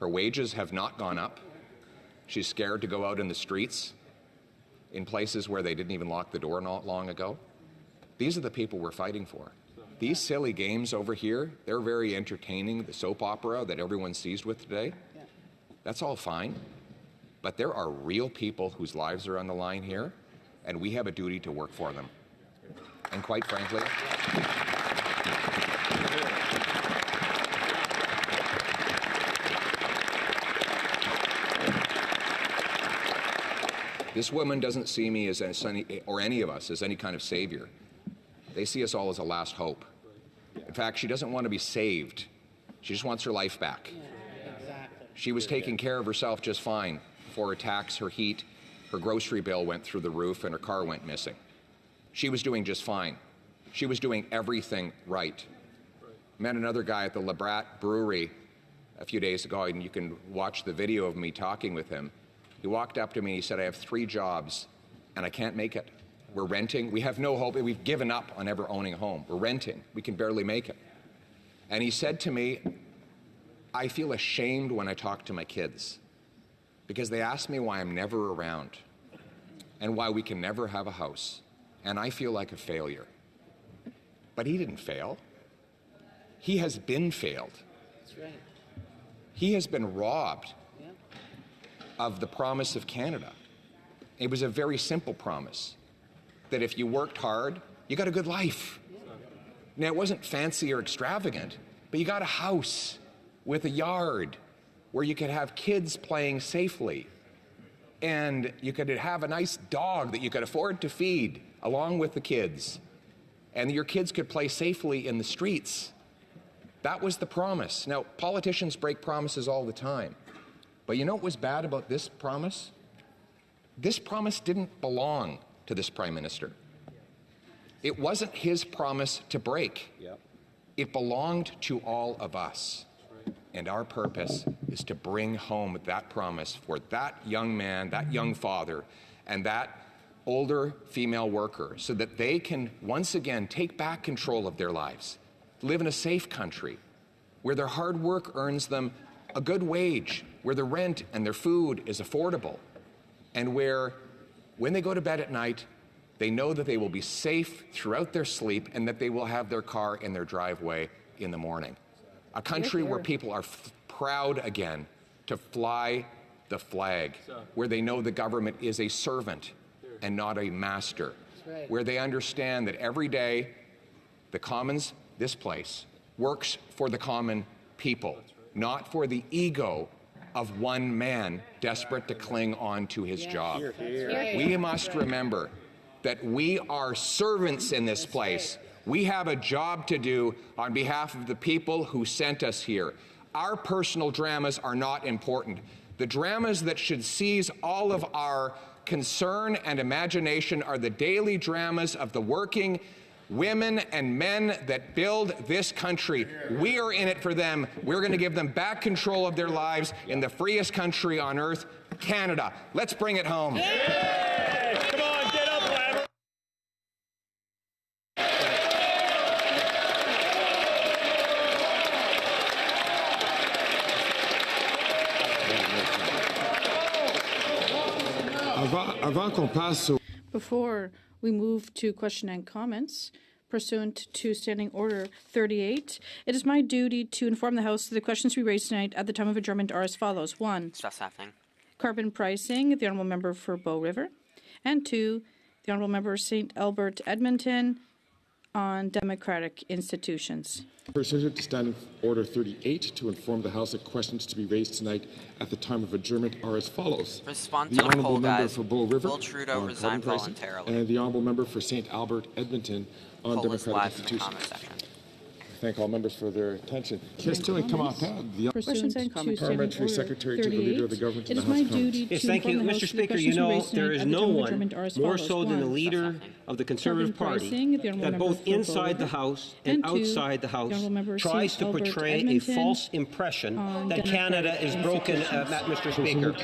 Her wages have not gone up. She's scared to go out in the streets in places where they didn't even lock the door not long ago. These are the people we're fighting for. These silly games over here, they're very entertaining. The soap opera that everyone's seized with today, that's all fine. But there are real people whose lives are on the line here, and we have a duty to work for them. And quite frankly, this woman doesn't see me as any, or any of us as any kind of savior. They see us all as a last hope. In fact, she doesn't want to be saved. She just wants her life back. She was taking care of herself just fine before her tax, her heat, her grocery bill went through the roof and her car went missing. She was doing just fine. She was doing everything right. Met another guy at the Labrat Brewery a few days ago, and you can watch the video of me talking with him. He walked up to me and he said, "I have 3 jobs and I can't make it. We're renting. We have no hope. We've given up on ever owning a home. We're renting. We can barely make it." And he said to me, "I feel ashamed when I talk to my kids because they ask me why I'm never around and why we can never have a house. And I feel like a failure." But he didn't fail. He has been failed. That's right. He has been robbed of the promise of Canada. It was a very simple promise that if you worked hard, you got a good life. Now, it wasn't fancy or extravagant, but you got a house with a yard where you could have kids playing safely, and you could have a nice dog that you could afford to feed along with the kids, and your kids could play safely in the streets. That was the promise. Now, politicians break promises all the time, but you know what was bad about this promise? This promise didn't belong to this Prime Minister. It wasn't his promise to break. It belonged to all of us. And our purpose is to bring home that promise for that young man, that young father, and that older female worker so that they can once again take back control of their lives, live in a safe country where their hard work earns them a good wage, where their rent and their food is affordable, and where when they go to bed at night, they know that they will be safe throughout their sleep and that they will have their car in their driveway in the morning. A country where people are proud again to fly the flag, where they know the government is a servant and not a master, where they understand that every day the Commons, this place, works for the common people, not for the ego of one man desperate to cling on to his job. We must remember that we are servants in this place. We have a job to do on behalf of the people who sent us here. Our personal dramas are not important. The dramas that should seize all of our concern and imagination are the daily dramas of the working women and men that build this country. We are in it for them. We're going to give them back control of their lives in the freest country on earth, Canada. Let's bring it home. Yeah! Come on, get up, Lambert. Before we move to question and comments, pursuant to Standing Order 38, it is my duty to inform the House that the questions we raise tonight at the time of adjournment are as follows. 1. Stuff's happening. Carbon pricing, the Honourable Member for Bow River. And 2, the Honourable Member St. Albert Edmonton on democratic institutions. Pursuant to Standing Order 38, to inform the House that questions to be raised tonight at the time of adjournment are as follows. Respond the to the Honourable poll, Member guys. for Bow River Will Trudeau resign voluntarily? And the Honourable Member for St. Albert Edmonton on Poll is democratic live in the institutions. comment section. Thank all members for their attention. Question comments? The Pursuant to Parliamentary Secretary to the Leader of the Government in the House of Commons. Yes, thank you. Mr. Speaker, you know, there is no one more so than the Leader of the Conservative Party that both inside the House and outside the House tries to portray a false impression that Canada is broken, Mr. Speaker.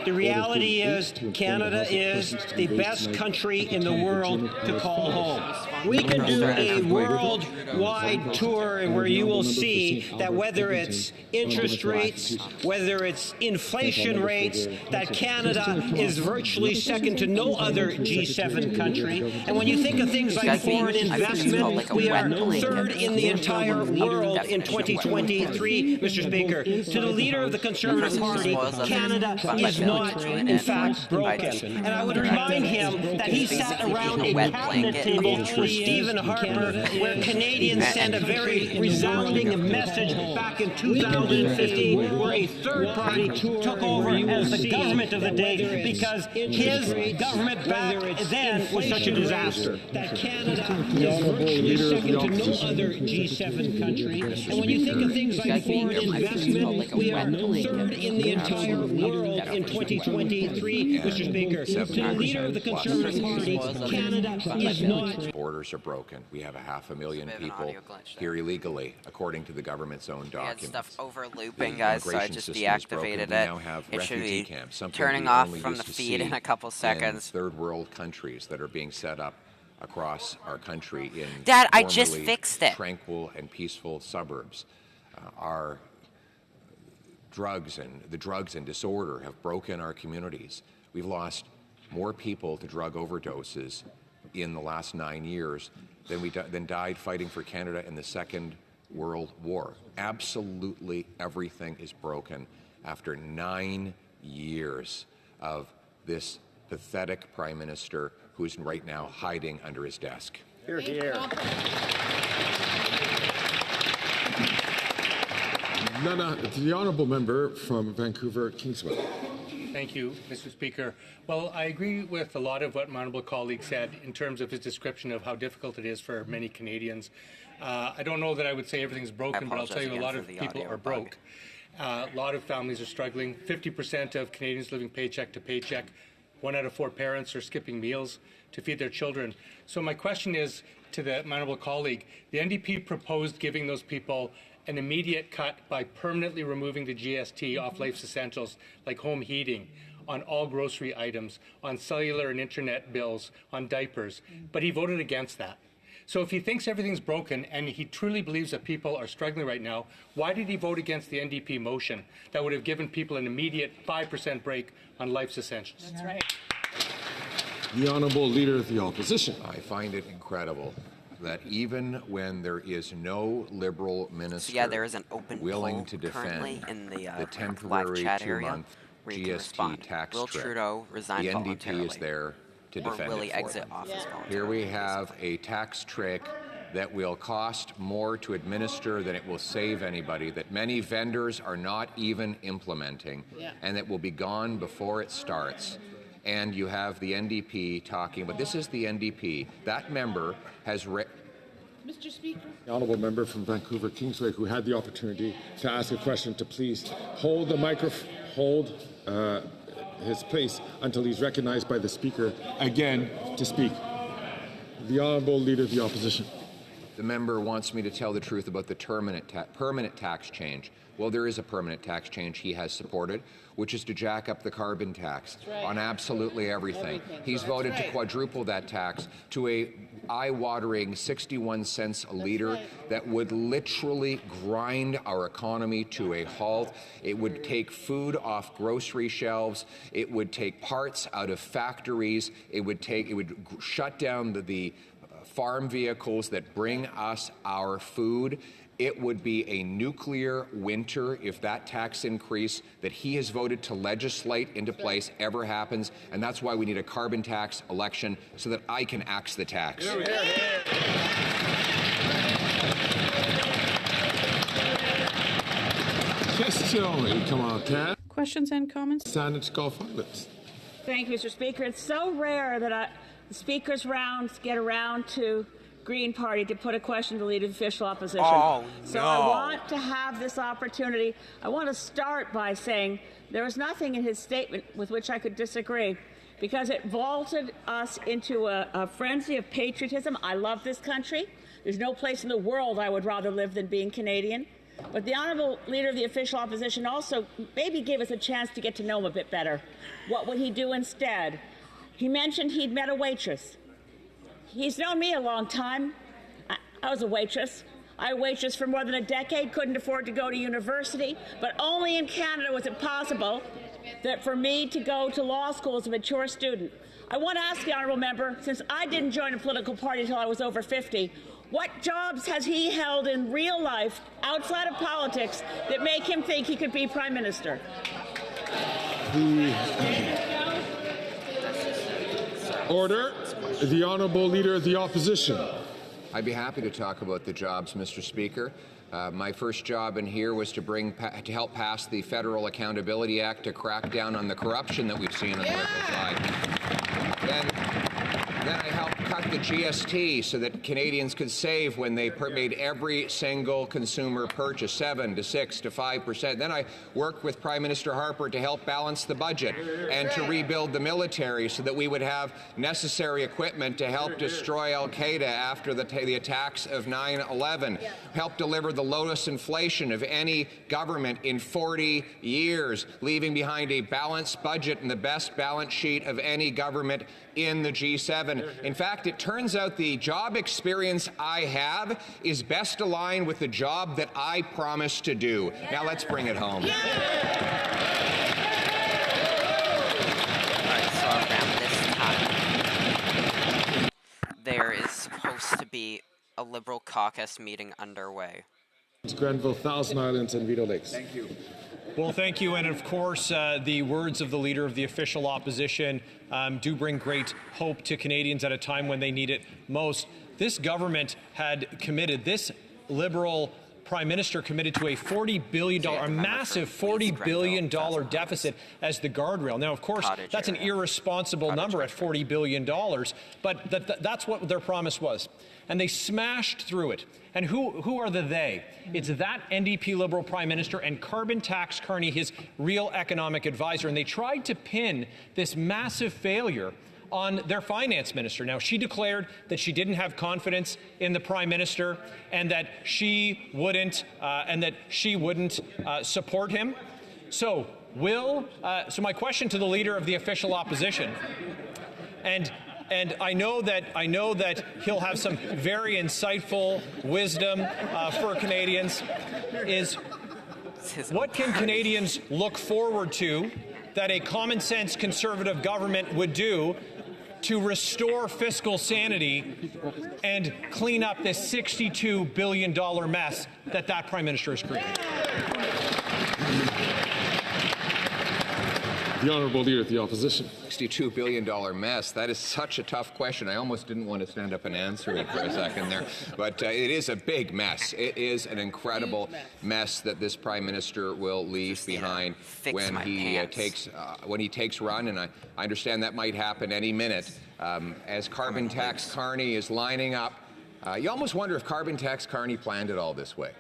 The reality is Canada is the best country in the world to call home. We can do a worldwide tour where you will see that whether it's interest rates, whether it's inflation rates, that Canada is virtually second to no other G7 country. And when you think of things like foreign investment, we are third in the entire world in 2023, Mr. Speaker. To the Leader of the Conservative Party, Canada is not, in fact, broken. And I would remind him that he sat around a cabinet table with Stephen Harper, where Canadians send a very resounding message back in 2015, where a third party took over as the government of the day because his government back then was such a disaster. That Canada is virtually second to no other G7 country. And when you think of things like foreign investment, we are third in the entire world in 2023, Mr. Speaker. To the Leader of the Conservative Party, Canada is not. Borders are broken. We have 500,000 people here illegally, according to the government's own documents. We had stuff over looping, guys, so I just deactivated it. It should be turning off from the feed in a couple seconds. Third world countries that are being set up across our country in Dad, I just fixed it. Tranquil and peaceful suburbs. Our drugs and disorder have broken our communities. We've lost more people to drug overdoses in the last 9 years than died fighting for Canada in the Second World War. Absolutely everything is broken after 9 years of this pathetic Prime Minister who's right now hiding under his desk. Hear, hear. The Honourable Member from Vancouver, Kingsway. Thank you, Mr. Speaker. Well, I agree with a lot of what my honourable colleague said in terms of his description of how difficult it is for many Canadians. I don't know that I would say everything's broken, but I'll tell you a lot of people are broke. A lot of families are struggling. 50% of Canadians living paycheck to paycheck. 1 out of 4 parents are skipping meals to feed their children. So my question is to my honourable colleague, the NDP proposed giving those people an immediate cut by permanently removing the GST off life's essentials like home heating, on all grocery items, on cellular and internet bills, on diapers. But he voted against that. So if he thinks everything's broken and he truly believes that people are struggling right now, why did he vote against the NDP motion that would have given people an immediate 5% break on life's essentials? That's right. The Honourable Leader of the Opposition. I find it incredible that even when there is no Liberal minister there is an open willing to defend in the temporary chat area 2-month GST tax Will trip, Trudeau resign the NDP voluntarily? is there to Or defend will he it for exit them. office voluntarily? Here we have a tax trick that will cost more to administer than it will save anybody, that many vendors are not even implementing, and that will be gone before it starts. And you have the NDP talking, but this is the NDP. That member has Mr. Speaker. The honourable member from Vancouver Kingsway, who had the opportunity to ask a question, to please hold the microphone, hold his place until he's recognized by the Speaker again to speak. The Honourable Leader of the Opposition. The member wants me to tell the truth about the permanent tax change. Well, there is a permanent tax change he has supported, which is to jack up the carbon tax on absolutely everything. He's voted to quadruple that tax to a eye-watering 61 cents a liter that would literally grind our economy to a halt. It would take food off grocery shelves. It would take parts out of factories. It would shut down the farm vehicles that bring us our food. It would be a nuclear winter if that tax increase that he has voted to legislate into place ever happens, and that's why we need a carbon tax election so that I can axe the tax. Questions and comments? Senate Gulf Islands. Thank you, Mr. Speaker. It's so rare that the Speaker's rounds get around to Green Party to put a question to the Leader of the Official Opposition. So I want to have this opportunity. I want to start by saying there was nothing in his statement with which I could disagree, because it vaulted us into a frenzy of patriotism. I love this country. There's no place in the world I would rather live than being Canadian. But the Honourable Leader of the Official Opposition also maybe gave us a chance to get to know him a bit better. What would he do instead? He mentioned he'd met a waitress. He's known me a long time. I was a waitress. I waitressed for more than a decade, couldn't afford to go to university, but only in Canada was it possible that for me to go to law school as a mature student. I want to ask the Honourable Member, since I didn't join a political party until I was over 50, what jobs has he held in real life, outside of politics, that make him think he could be Prime Minister? Order. The Honourable Leader of the Opposition. I'd be happy to talk about the jobs, Mr. Speaker. My first job in here was to help pass the Federal Accountability Act to crack down on the corruption that we've seen on the Liberal side. Then I helped cut the GST so that Canadians could save when they made every single consumer purchase 7 to 6 to 5%. Then I worked with Prime Minister Harper to help balance the budget and to rebuild the military so that we would have necessary equipment to help destroy Al-Qaeda after the attacks of 9/11. Helped deliver the lowest inflation of any government in 40 years, leaving behind a balanced budget and the best balance sheet of any government in the G7. In fact, it turns out the job experience I have is best aligned with the job that I promised to do. Now let's bring it home. All right, so around this time, there is supposed to be a Liberal caucus meeting underway. Grenville, Thousand Islands, and Vito Lakes. Thank you. Well, thank you. And of course, the words of the Leader of the Official Opposition do bring great hope to Canadians at a time when they need it most. This government had committed, this Liberal Prime Minister committed to a $40 billion, a massive $40 billion deficit as the guardrail. Now, of course, that's an irresponsible number at $40 billion, but that's what their promise was. And they smashed through it. And who are the they? It's that NDP Liberal Prime Minister and Carbon Tax Carney, his real economic advisor. And they tried to pin this massive failure on their finance minister. Now, she declared that she didn't have confidence in the Prime Minister and that she wouldn't support him. So my question to the Leader of the Official Opposition, and I know that he'll have some very insightful wisdom for Canadians, is what can Canadians look forward to that a common sense Conservative government would do to restore fiscal sanity and clean up this $62 billion mess that Prime Minister has created? The Honourable Leader of the Opposition. $62 billion mess. That is such a tough question. I almost didn't want to stand up and answer it for a second there. But it is a big mess. It is an incredible mess that this Prime Minister will leave behind when he takes run. And I understand that might happen any minute. As Carbon Tax Carney is lining up, you almost wonder if Carbon Tax Carney planned it all this way.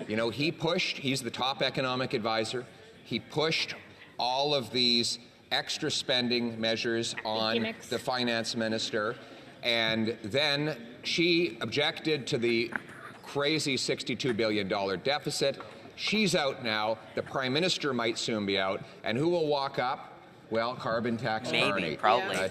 You know, he's the top economic advisor. He pushed all of these extra spending measures on the finance minister, and then she objected to the crazy $62 billion deficit. She's out now. The Prime Minister might soon be out, and who will walk up? Well, Carbon Tax Carney,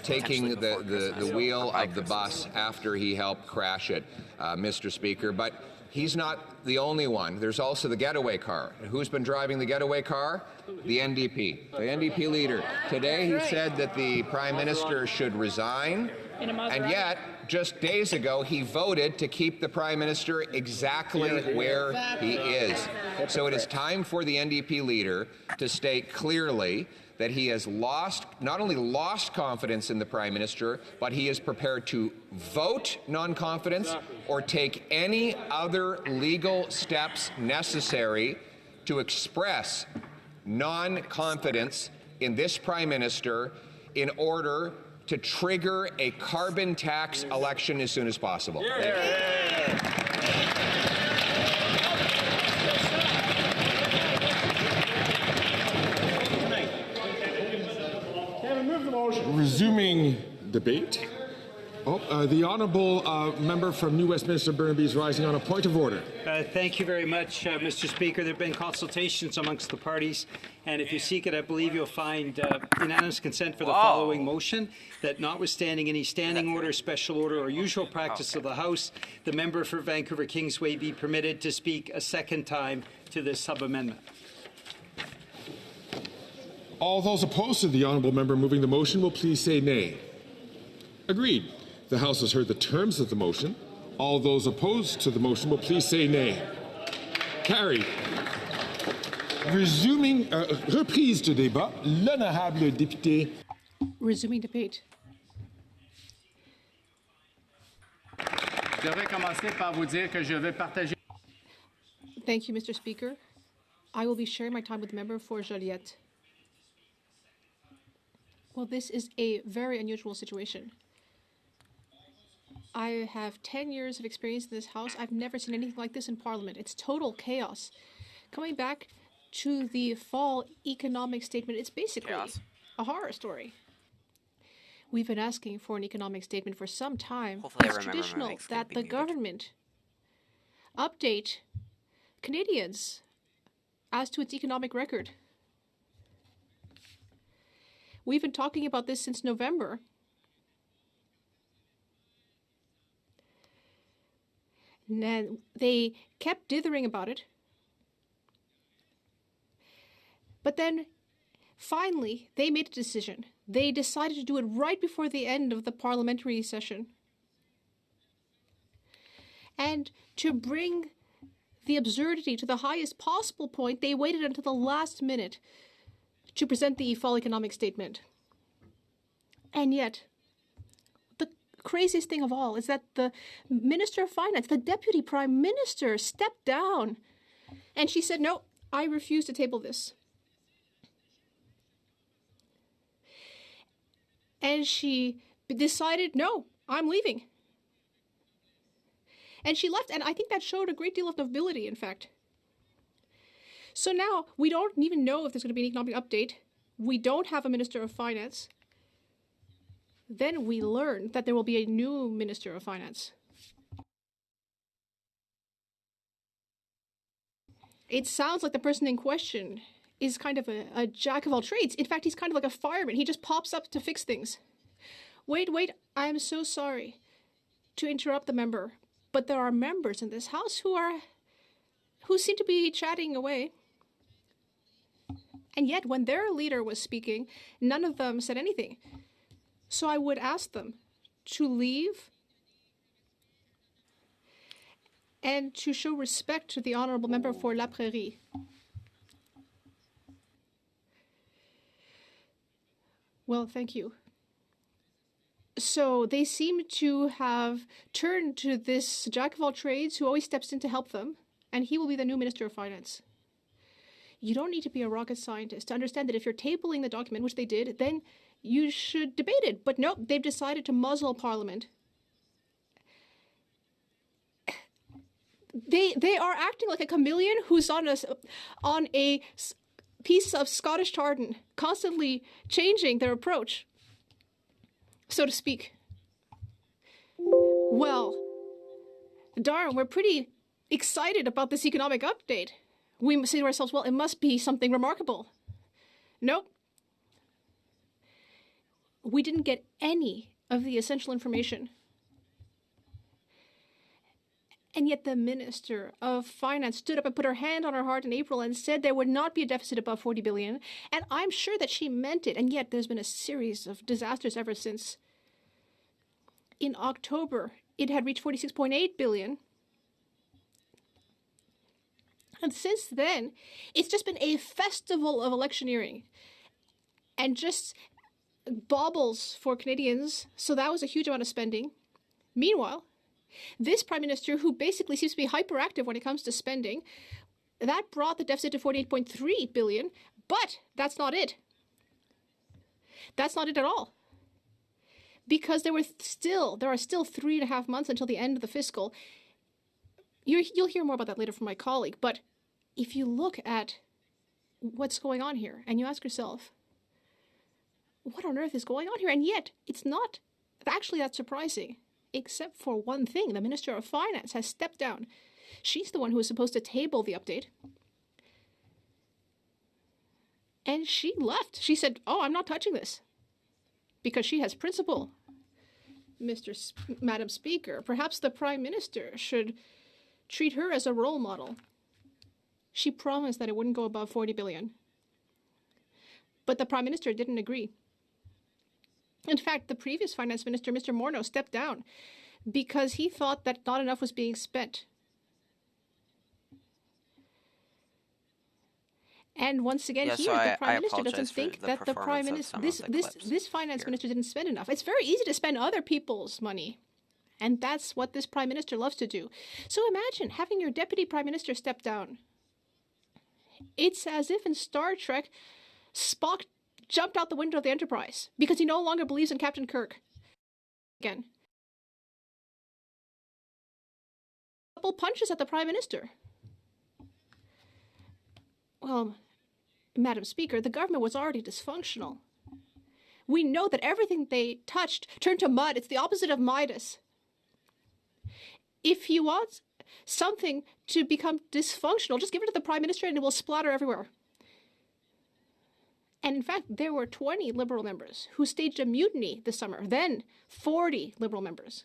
taking the wheel of the bus after he helped crash it, Mr. Speaker. But he's not the only one. There's also the getaway car. Who's been driving the getaway car? The NDP. The NDP leader. Today he said that the Prime Minister should resign, and yet, just days ago, he voted to keep the Prime Minister exactly where he is. So it is time for the NDP leader to state clearly that he has not only lost confidence in the Prime Minister, but he is prepared to vote non-confidence or take any other legal steps necessary to express non-confidence in this Prime Minister in order to trigger a carbon tax election as soon as possible. Resuming debate. The Honourable Member from New Westminster Burnaby is rising on a point of order. Thank you very much, Mr. Speaker. There have been consultations amongst the parties, and if you seek it, I believe you'll find unanimous consent for the following motion, that notwithstanding any standing order, special order, or usual practice of the House, the member for Vancouver Kingsway be permitted to speak a second time to this sub-amendment. All those opposed to the Honourable Member moving the motion will please say nay. Agreed. The House has heard the terms of the motion. All those opposed to the motion will please say nay. Carried. Resuming, reprise de débat, l'honorable député. Resuming debate. Je devrais commencer par vous dire que je vais partager. Thank you, Mr. Speaker. I will be sharing my time with the member for Joliette. Well, this is a very unusual situation. I have 10 years of experience in this House. I've never seen anything like this in Parliament. It's total chaos. Coming back to the fall economic statement, it's basically a horror story. We've been asking for an economic statement for some time. It's traditional that the government update Canadians as to its economic record. We've been talking about this since November. And they kept dithering about it. But then, finally, they made a decision. They decided to do it right before the end of the parliamentary session. And to bring the absurdity to the highest possible point, they waited until the last minute to present the fall economic statement. And yet, the craziest thing of all is that the Minister of Finance, the Deputy Prime Minister, stepped down. And she said, no, I refuse to table this. And she decided, no, I'm leaving. And she left, and I think that showed a great deal of nobility, in fact. So now, we don't even know if there's going to be an economic update. We don't have a Minister of Finance. Then we learn that there will be a new Minister of Finance. It sounds like the person in question is kind of a jack of all trades. In fact, he's kind of like a fireman. He just pops up to fix things. Wait, I'm so sorry to interrupt the member, but there are members in this House who seem to be chatting away. And yet, when their leader was speaking, none of them said anything. So I would ask them to leave and to show respect to the honourable member for La Prairie. Well, thank you. So they seem to have turned to this jack of all trades who always steps in to help them, and he will be the new Minister of Finance. You don't need to be a rocket scientist to understand that if you're tabling the document, which they did, then you should debate it. But nope, they've decided to muzzle Parliament. They are acting like a chameleon who's on a piece of Scottish tartan, constantly changing their approach, so to speak. Well, darn, we're pretty excited about this economic update. We say to ourselves, well, it must be something remarkable. Nope. We didn't get any of the essential information. And yet the Minister of Finance stood up and put her hand on her heart in April and said there would not be a deficit above 40 billion. And I'm sure that she meant it. And yet there's been a series of disasters ever since. In October, it had reached 46.8 billion. And since then, it's just been a festival of electioneering and just baubles for Canadians. So that was a huge amount of spending. Meanwhile, this Prime Minister, who basically seems to be hyperactive when it comes to spending, that brought the deficit to 48.3 billion, but that's not it. That's not it at all. Because there are still 3.5 months until the end of the fiscal. You'll hear more about that later from my colleague, but if you look at what's going on here and you ask yourself, what on earth is going on here? And yet, it's not actually that surprising. Except for one thing, the Minister of Finance has stepped down. She's the one who was supposed to table the update. And she left. She said, oh, I'm not touching this. Because she has principle. Madam Speaker, perhaps the Prime Minister should treat her as a role model. She promised that it wouldn't go above 40 billion. But the Prime Minister didn't agree. In fact, the previous Finance Minister, Mr. Morneau, stepped down because he thought that not enough was being spent. And once again, here, the Prime Minister doesn't think that the Prime Minister, this Finance Minister didn't spend enough. It's very easy to spend other people's money. And that's what this Prime Minister loves to do. So imagine having your Deputy Prime Minister step down. It's as if in Star Trek, Spock jumped out the window of the Enterprise because he no longer believes in Captain Kirk. Again. Couple punches at the Prime Minister. Well, Madam Speaker, the government was already dysfunctional. We know that everything they touched turned to mud. It's the opposite of Midas. If you want something to become dysfunctional, just give it to the Prime Minister and it will splatter everywhere. And in fact, there were 20 Liberal members who staged a mutiny this summer, then 40 Liberal members.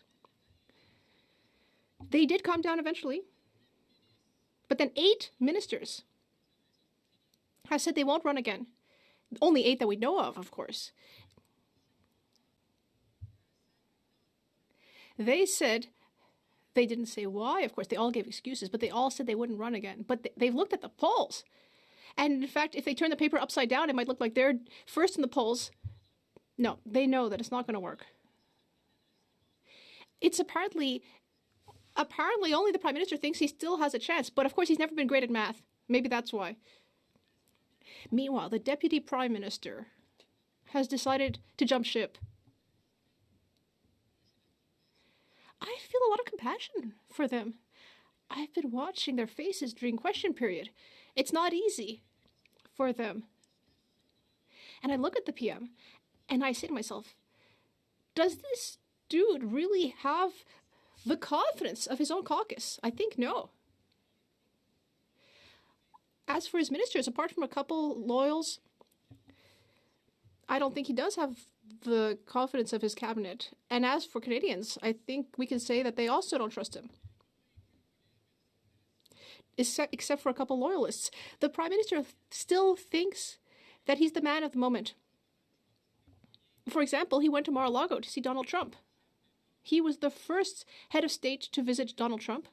They did calm down eventually, but then 8 ministers have said they won't run again. Only 8 that we know of course. They said, they didn't say why, of course, they all gave excuses, but they all said they wouldn't run again. But they've looked at the polls. And in fact, if they turn the paper upside down, it might look like they're first in the polls. No, they know that it's not going to work. It's apparently only the Prime Minister thinks he still has a chance. But of course, he's never been great at math. Maybe that's why. Meanwhile, the Deputy Prime Minister has decided to jump ship. I feel a lot of compassion for them. I've been watching their faces during question period. It's not easy for them. And I look at the PM and I say to myself, does this dude really have the confidence of his own caucus? I think no. As for his ministers, apart from a couple loyals, I don't think he does have the confidence of his cabinet. And as for Canadians, I think we can say that they also don't trust him. Except for a couple loyalists. The Prime Minister still thinks that he's the man of the moment. For example, he went to Mar-a-Lago to see Donald Trump. He was the first head of state to visit Donald Trump.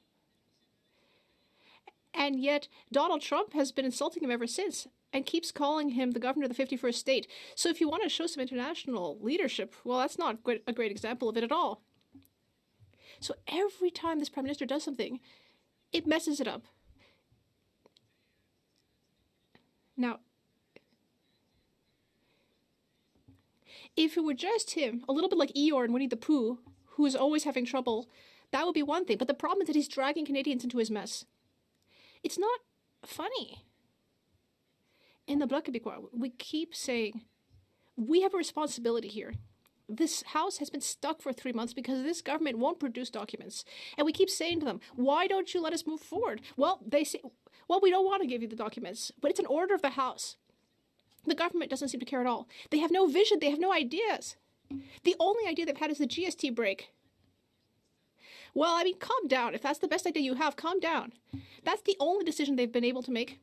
And yet, Donald Trump has been insulting him ever since. and keeps calling him the governor of the 51st state. So if you want to show some international leadership, well, that's not a great example of it at all. So every time this prime minister does something, it messes it up. Now, if it were just him, a little bit like Eeyore and Winnie the Pooh, who is always having trouble, that would be one thing. But the problem is that he's dragging Canadians into his mess. It's not funny. In the Bloc Québécois, we keep saying, we have a responsibility here. This House has been stuck for 3 months because this government won't produce documents. And we keep saying to them, why don't you let us move forward? Well, they say, well, we don't want to give you the documents, but it's an order of the House. The government doesn't seem to care at all. They have no vision. They have no ideas. The only idea they've had is the GST break. Well, I mean, calm down. If that's the best idea you have, calm down. That's the only decision they've been able to make.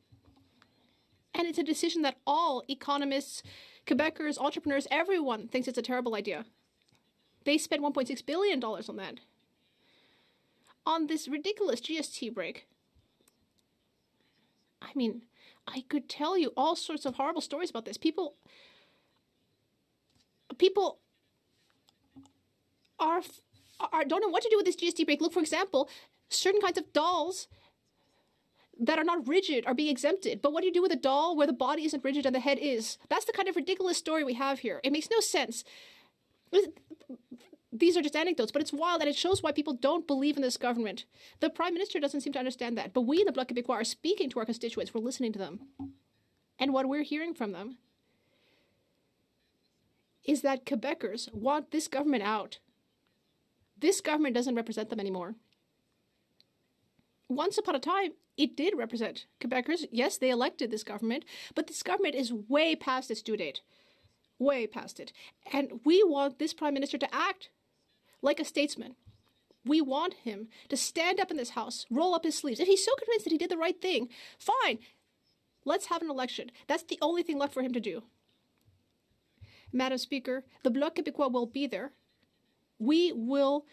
And it's a decision that all economists, Quebecers, entrepreneurs, everyone thinks it's a terrible idea. They spent $1.6 billion on that. On this ridiculous GST break. I mean, I could tell you all sorts of horrible stories about this. People don't know what to do with this GST break. Look, for example, certain kinds of dolls that are not rigid are being exempted. But what do you do with a doll where the body isn't rigid and the head is? That's the kind of ridiculous story we have here. It makes no sense. These are just anecdotes, but it's wild, and it shows why people don't believe in this government. The Prime Minister doesn't seem to understand that, but we in the Bloc Québécois are speaking to our constituents. We're listening to them. And what we're hearing from them is that Quebecers want this government out. This government doesn't represent them anymore. Once upon a time, it did represent Quebecers. Yes, they elected this government, but this government is way past its due date. Way past it. And we want this Prime Minister to act like a statesman. We want him to stand up in this House, roll up his sleeves. If he's so convinced that he did the right thing, fine. Let's have an election. That's the only thing left for him to do. Madam Speaker, the Bloc Québécois will be there. We will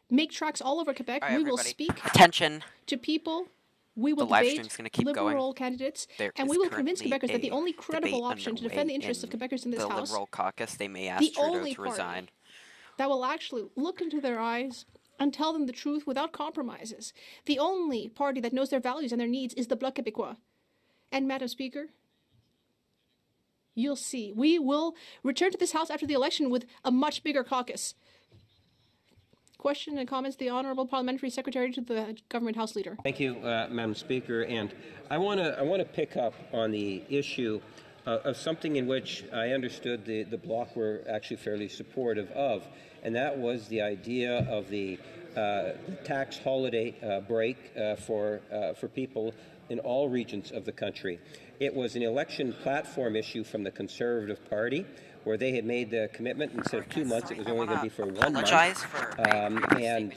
make tracks all over Quebec. Right, we will speak attention to people. We will the live debate stream's gonna keep liberal going. candidates, There and is we will convince currently Quebecers that the only a credible debate option to underway defend the interests of in Quebecers in this the House, Liberal caucus. They may ask the Trudeau only to party resign. that will actually look into their eyes and tell them the truth without compromises. The only party that knows their values and their needs is the Bloc Québécois. And Madam Speaker, you'll see. We will return to this House after the election with a much bigger caucus. Question and comments, the Honourable Parliamentary Secretary to the Government House Leader. Thank you, Madam Speaker. And I want to pick up on the issue of something in which I understood the Bloc were actually fairly supportive of, and that was the idea of the tax holiday break for people in all regions of the country. It was an election platform issue from the Conservative Party, where they had made the commitment instead of 2 months, it was only going to be for 1 month. And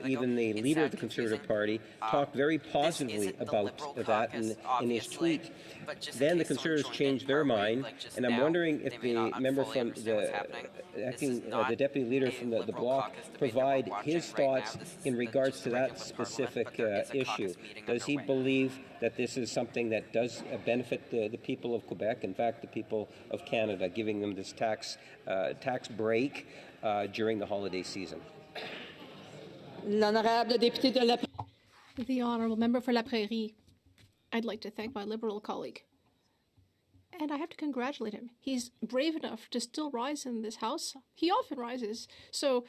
even the leader of the Conservative Party talked very positively about that in his tweet. Then the Conservatives changed their mind, and I'm wondering if the member from the deputy leader from the Bloc provide his thoughts in regards to that specific issue. Does he believe that this is something that does benefit the people of Quebec, in fact, the people of Canada, giving them this tax break during the holiday season? The Honourable Member for La Prairie. I'd like to thank my Liberal colleague. And I have to congratulate him. He's brave enough to still rise in this House. He often rises, so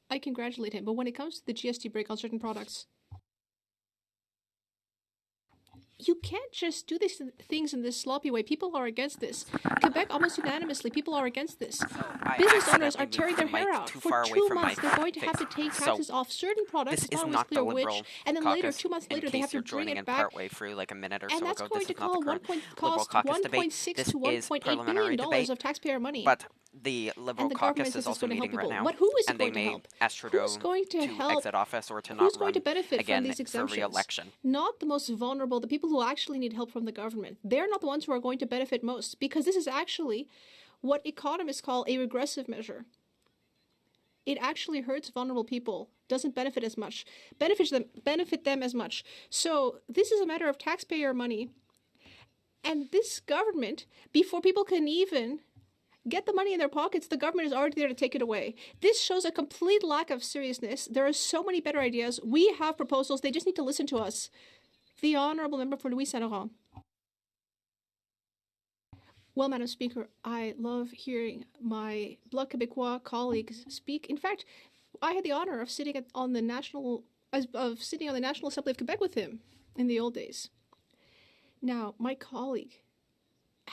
I congratulate him. But when it comes to the GST break on certain products, you can't just do these things in this sloppy way. People are against this. Quebec, almost unanimously, people are against this. Business owners are tearing their hair out. For 2 months, they're going to have to take taxes off certain products. It's not always clear which. And then later, 2 months later, they have to bring it back. Through like a minute or and so that's ago. going to cost $1.6 to $1.8 billion of taxpayer money. But the Liberal caucus is also meeting right now, but who is and they going to may help? ask Trudeau Who's going to help? exit office or to Who's not going run to benefit again from these exemptions? for re-election. Not the most vulnerable, the people who actually need help from the government. They're not the ones who are going to benefit most, because this is actually what economists call a regressive measure. It actually hurts vulnerable people, doesn't benefit as much, benefit them as much. So this is a matter of taxpayer money. And this government, before people can even get the money in their pockets, the government is already there to take it away. This shows a complete lack of seriousness. There are so many better ideas. We have proposals. They just need to listen to us. The honourable member for Louis Saint Laurent. Well, Madam Speaker, I love hearing my Bloc Québécois colleagues speak. In fact, I had the honour of sitting on the National Assembly of Quebec with him in the old days. Now, my colleague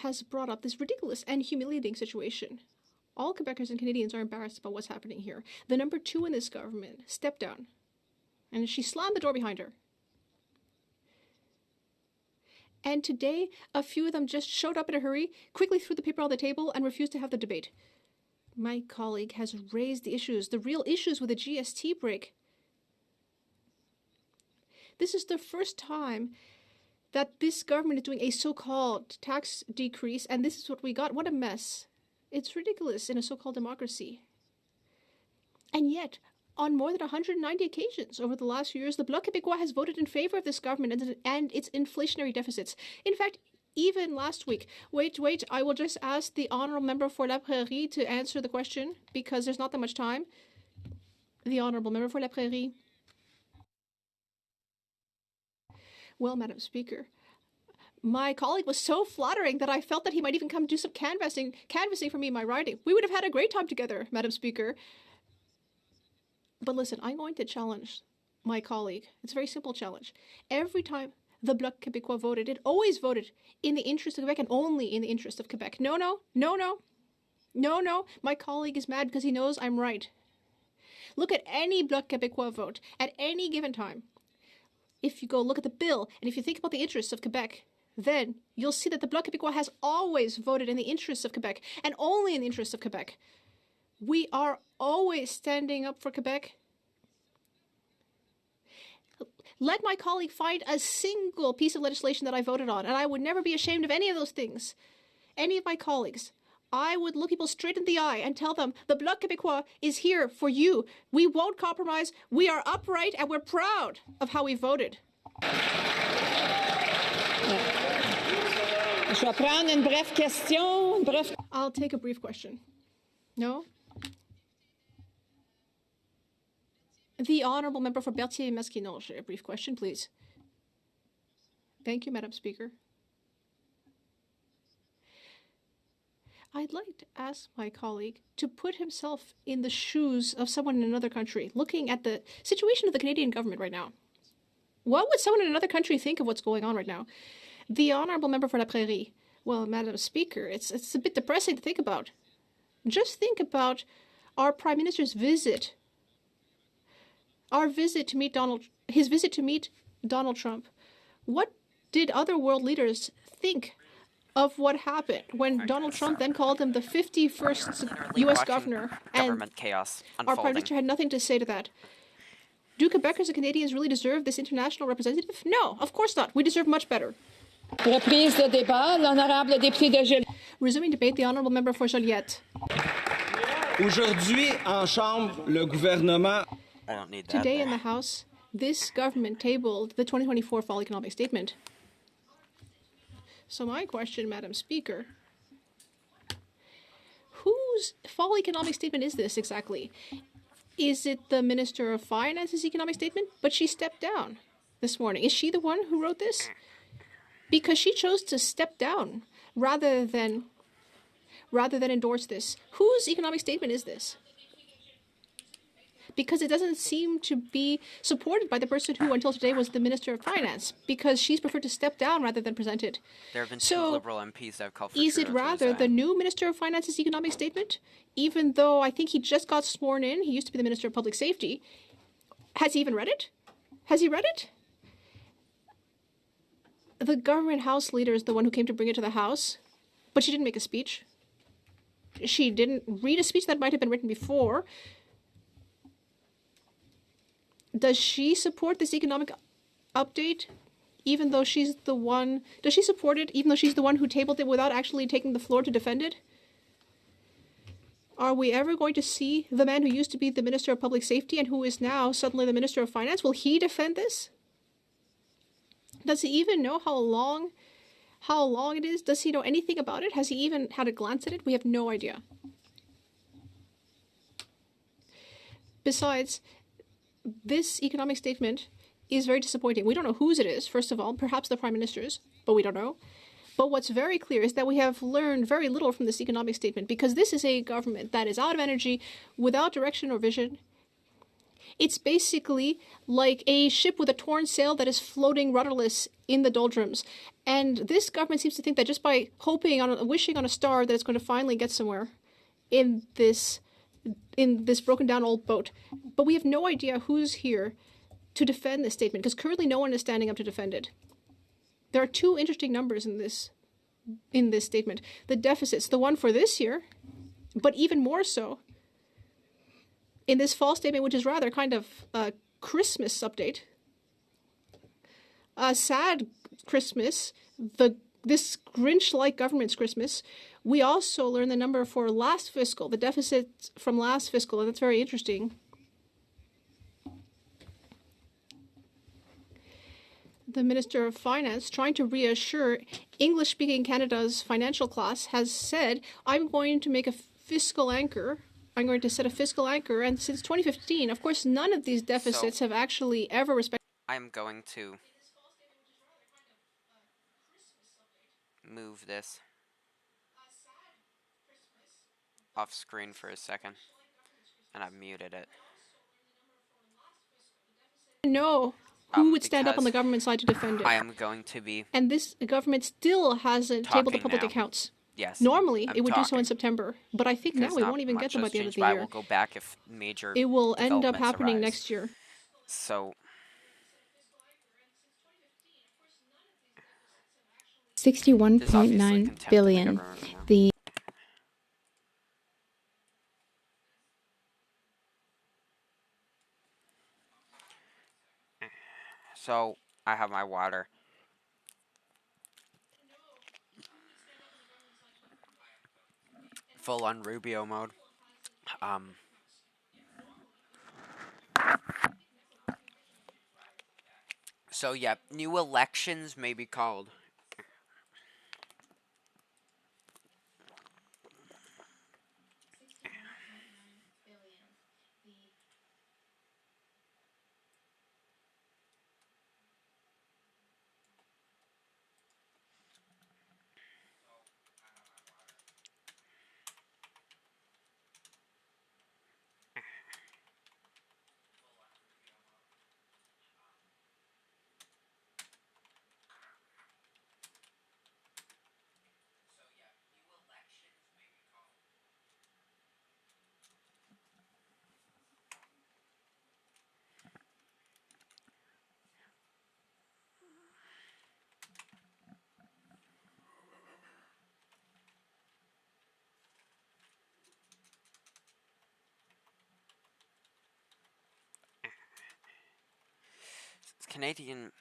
has brought up this ridiculous and humiliating situation. All Quebecers and Canadians are embarrassed about what's happening here. The number 2 in this government stepped down, and she slammed the door behind her. And today, a few of them just showed up in a hurry, quickly threw the paper on the table, and refused to have the debate. My colleague has raised the issues, the real issues with the GST break. This is the first time that this government is doing a so-called tax decrease, and this is what we got. What a mess. It's ridiculous in a so-called democracy. And yet, on more than 190 occasions over the last few years, the Bloc Québécois has voted in favor of this government and its inflationary deficits. In fact, even last week, wait, I will just ask the honourable member for La Prairie to answer the question, because there's not that much time. The honourable member for La Prairie. Well, Madam Speaker, my colleague was so flattering that I felt that he might even come do some canvassing for me in my riding. We would have had a great time together, Madam Speaker. But listen, I'm going to challenge my colleague. It's a very simple challenge. Every time the Bloc Québécois voted, it always voted in the interest of Quebec and only in the interest of Quebec. No. My colleague is mad because he knows I'm right. Look at any Bloc Québécois vote at any given time. If you go look at the bill, and if you think about the interests of Quebec, then you'll see that the Bloc Québécois has always voted in the interests of Quebec and only in the interests of Quebec. We are always standing up for Quebec. Let my colleague find a single piece of legislation that I voted on, and I would never be ashamed of any of those things. Any of my colleagues. I would look people straight in the eye and tell them, the Bloc Québécois is here for you. We won't compromise. We are upright, and we're proud of how we voted. I'll take a brief question. No? The honourable member for Berthier-Masquinonge, a brief question, please. Thank you, Madam Speaker. I'd like to ask my colleague to put himself in the shoes of someone in another country, looking at the situation of the Canadian government right now. What would someone in another country think of what's going on right now? The honourable member for La Prairie. Well, Madam Speaker, it's a bit depressing to think about. Just think about our Prime Minister's visit. His visit to meet Donald Trump. What did other world leaders think of what happened when Donald Trump then called him the 51st U.S. governor, and chaos our Prime Minister had nothing to say to that? Do Quebecers and Canadians really deserve this international representative? No, of course not. We deserve much better. Reprise de débat, l'honorable député de Joliette. Resuming debate, the honourable member for Joliette. Aujourd'hui, en Chambre, le gouvernement... Today in the House, this government tabled the 2024 Fall Economic Statement. So my question, Madam Speaker, whose Fall Economic Statement is this exactly? Is it the Minister of Finance's economic statement? But she stepped down this morning. Is she the one who wrote this? Because she chose to step down rather than endorse this. Whose economic statement is this? Because it doesn't seem to be supported by the person who until today was the Minister of Finance, because she's preferred to step down rather than present it. There have been two Liberal MPs that have called for Is it rather the new Minister of Finance's economic statement? Even though I think he just got sworn in, he used to be the Minister of Public Safety. Has he even read it? Has he read it? The government House leader is the one who came to bring it to the House, but she didn't make a speech. She didn't read a speech that might have been written before. Does she support this economic update, even though she's the one... Does she support it, even though she's the one who tabled it without actually taking the floor to defend it? Are we ever going to see the man who used to be the Minister of Public Safety and who is now suddenly the Minister of Finance? Will he defend this? Does he even know how how long it is? Does he know anything about it? Has he even had a glance at it? We have no idea. Besides, this economic statement is very disappointing. We don't know whose it is, first of all, perhaps the Prime Minister's, but we don't know. But what's very clear is that we have learned very little from this economic statement, because this is a government that is out of energy, without direction or vision. It's basically like a ship with a torn sail that is floating rudderless in the doldrums. And this government seems to think that just by wishing on a star, that it's going to finally get somewhere in this broken down old boat. But we have no idea who's here to defend this statement, because currently no one is standing up to defend it. There are two interesting numbers in this statement. The deficits, the one for this year, but even more so in this fall statement, which is rather kind of a Christmas update. A sad Christmas, this Grinch-like government's Christmas. We also learned the number for last fiscal, the deficit from last fiscal, and that's very interesting. The Minister of Finance, trying to reassure English-speaking Canada's financial class, has said, I'm going to make a fiscal anchor. I'm going to set a fiscal anchor. And since 2015, of course, none of these deficits have actually ever respected. I'm going to move this off screen for a second. And I've muted it. No. Who would stand up on the government side to defend it? I am going to be. And this government still hasn't tabled the public accounts. Yes. Normally, it would do so in September, but I think now we won't even get them by the end of the year. I will go back if major. It will end up happening next year. So. 61.9 billion. The So, I have my water. Full on Rubio mode. So, yeah, new elections may be called. Canadian.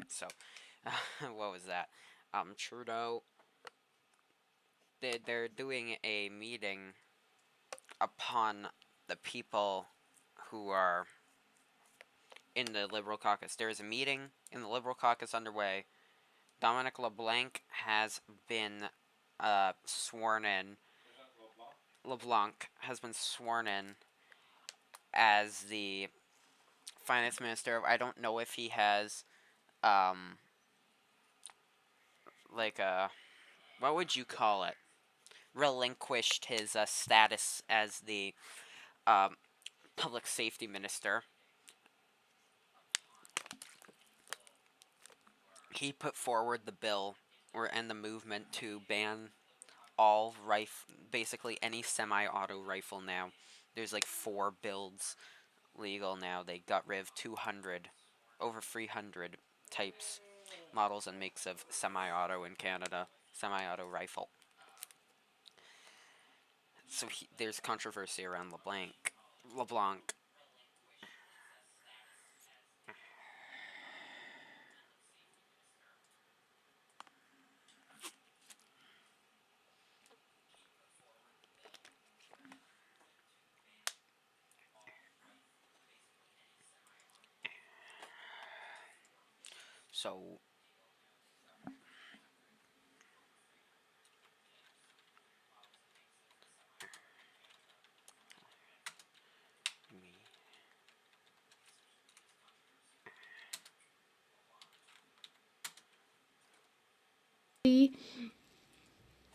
So, what was that? Trudeau. They're doing a meeting upon the people who are in the Liberal caucus. There is a meeting in the Liberal caucus underway. Dominic LeBlanc has been sworn in. LeBlanc has been sworn in as the finance minister. I don't know if he has, like a, what would you call it? Relinquished his status as the public safety minister. He put forward the bill and the movement to ban all basically any semi-auto rifle now. There's like 4 builds legal now. They got rid of over 300 types, models, and makes of semi-auto in Canada, semi-auto rifle. So there's controversy around LeBlanc. So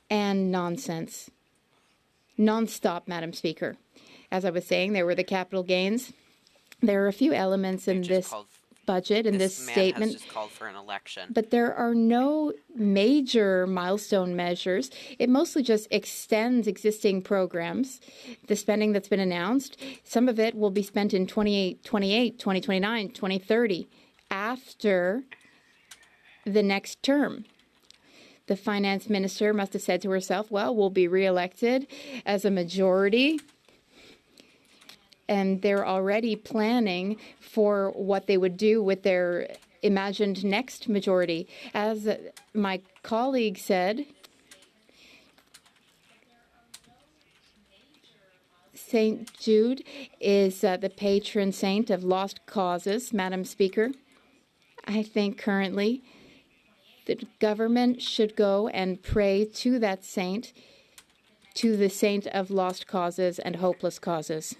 and nonsense. Non-stop, Madam Speaker. As I was saying, there were the capital gains. There are a few elements in this budget and this statement. Has just called for an election. But there are no major milestone measures. It mostly just extends existing programs. The spending that's been announced, some of it will be spent in 2028, 2029, 2030, after the next term. The finance minister must have said to herself, well, we'll be reelected as a majority. And they're already planning for what they would do with their imagined next majority. As my colleague said, St. Jude is the patron saint of lost causes, Madam Speaker. I think currently the government should go and pray to that saint, to the saint of lost causes and hopeless causes.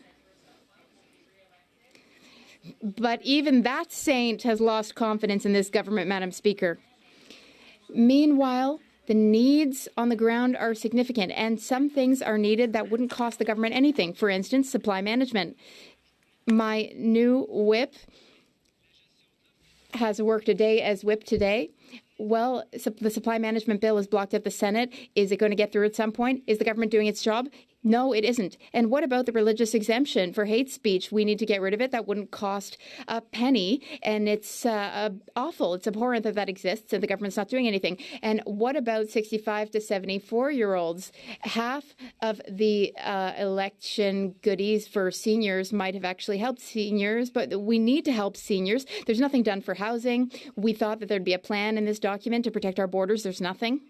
But even that saint has lost confidence in this government, Madam Speaker. Meanwhile, the needs on the ground are significant, and some things are needed that wouldn't cost the government anything. For instance, supply management. My new whip has worked a day as whip today. Well, the supply management bill is blocked at the Senate. Is it going to get through at some point? Is the government doing its job? No, it isn't. And what about the religious exemption for hate speech? We need to get rid of it. That wouldn't cost a penny. And it's awful. It's abhorrent that that exists and the government's not doing anything. And what about 65 to 74-year-olds? Half of the election goodies for seniors might have actually helped seniors, but we need to help seniors. There's nothing done for housing. We thought that there'd be a plan in this document to protect our borders. There's nothing.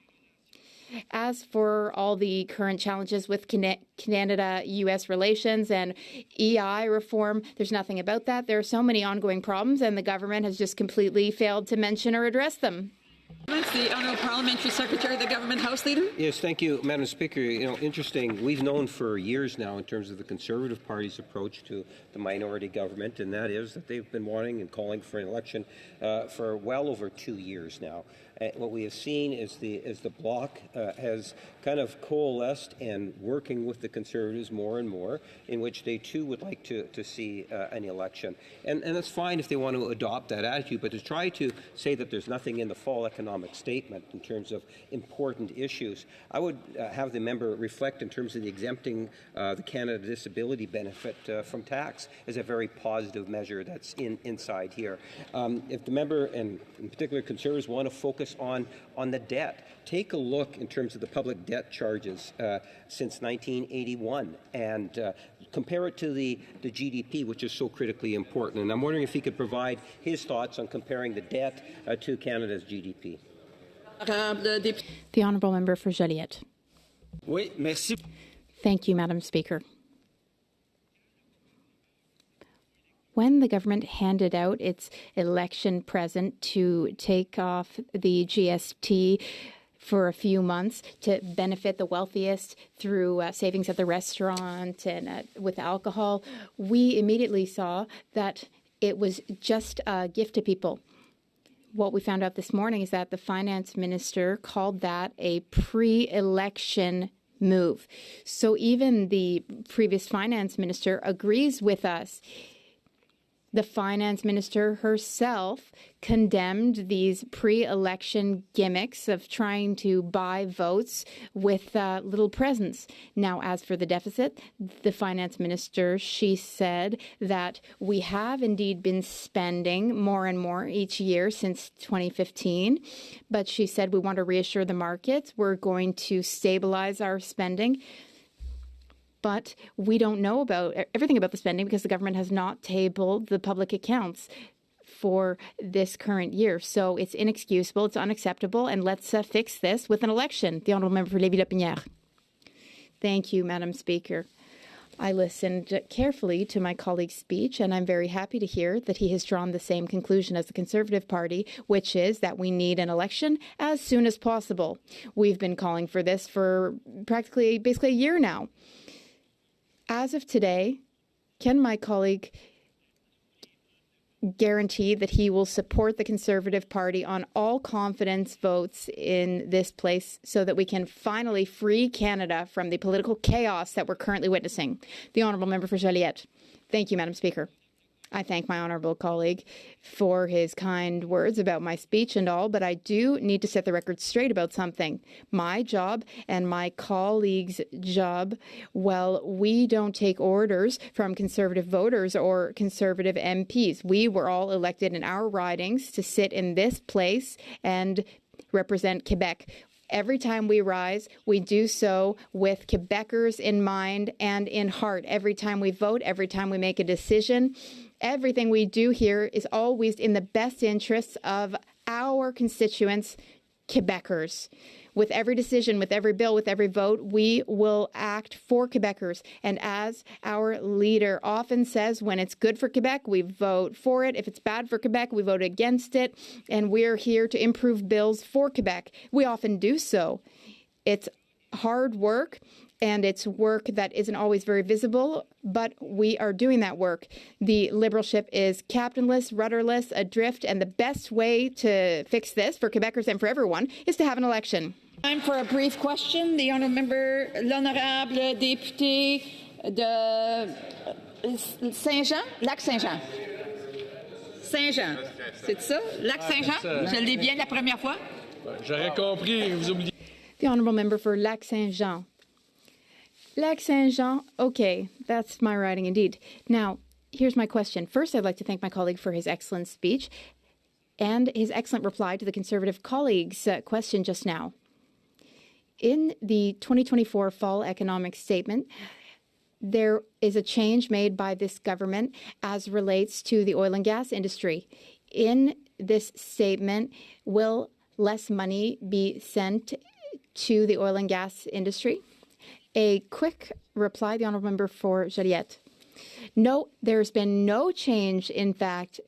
As for all the current challenges with Canada-U.S. relations and EI reform, there's nothing about that. There are so many ongoing problems, and the government has just completely failed to mention or address them. The Honourable Parliamentary Secretary, the Government House Leader. Yes, thank you, Madam Speaker. Interesting. We've known for years now in terms of the Conservative Party's approach to the minority government, and that is that they've been wanting and calling for an election for well over 2 years now. What we have seen is the Bloc has kind of coalesced and working with the Conservatives more and more, in which they too would like to see an election. And that's fine if they want to adopt that attitude, but to try to say that there's nothing in the fall economic statement in terms of important issues, I would have the member reflect in terms of the exempting the Canada Disability Benefit from tax as a very positive measure that's inside here. If the member, and in particular Conservatives, want to focus on the debt, take a look in terms of the public debt charges since 1981 and compare it to the GDP, which is so critically important. And I'm wondering if he could provide his thoughts on comparing the debt to Canada's GDP. The Honourable Member for Joliette. Oui, merci. Thank you, Madam Speaker. When the government handed out its election present to take off the GST for a few months to benefit the wealthiest through savings at the restaurant and with alcohol, we immediately saw that it was just a gift to people. What we found out this morning is that the finance minister called that a pre-election move. So even the previous finance minister agrees with us. The finance minister herself condemned these pre-election gimmicks of trying to buy votes with little presents. Now, as for the deficit, the finance minister, she said that we have indeed been spending more and more each year since 2015. But she said we want to reassure the markets. We're going to stabilize our spending. But we don't know about everything about the spending because the government has not tabled the public accounts for this current year. So it's inexcusable, it's unacceptable, and let's fix this with an election. The Honourable Member for Lévis-Lapinière. Thank you, Madam Speaker. I listened carefully to my colleague's speech, and I'm very happy to hear that he has drawn the same conclusion as the Conservative Party, which is that we need an election as soon as possible. We've been calling for this for basically a year now. As of today, can my colleague guarantee that he will support the Conservative Party on all confidence votes in this place so that we can finally free Canada from the political chaos that we're currently witnessing? The Honourable Member for Joliette. Thank you, Madam Speaker. I thank my honourable colleague for his kind words about my speech and all, but I do need to set the record straight about something. My job and my colleague's job, well, we don't take orders from Conservative voters or Conservative MPs. We were all elected in our ridings to sit in this place and represent Quebec. Every time we rise, we do so with Quebecers in mind and in heart. Every time we vote, every time we make a decision, everything we do here is always in the best interests of our constituents, Quebecers. With every decision, with every bill, with every vote, we will act for Quebecers. And as our leader often says, when it's good for Quebec, we vote for it. If it's bad for Quebec, we vote against it. And we're here to improve bills for Quebec. We often do so. It's hard work, and it's work that isn't always very visible, but we are doing that work. The Liberalship is captainless, rudderless, adrift, and the best way to fix this for Quebecers and for everyone is to have an election. Time for a brief question. The honourable member, l'honorable député de Saint-Jean, Lac Saint-Jean. Saint-Jean, c'est ça? Lac Saint-Jean? Je l'ai bien la première fois? J'aurais compris, vous oubliez. The honourable member for Lac Saint-Jean. Lac Saint-Jean, okay, that's my writing indeed. Now, here's my question. First, I'd like to thank my colleague for his excellent speech and his excellent reply to the Conservative colleague's question just now. In the 2024 Fall Economic Statement, there is a change made by this government as relates to the oil and gas industry. In this statement, will less money be sent to the oil and gas industry? A quick reply, the honourable member for Joliette. No, there's been no change. In fact,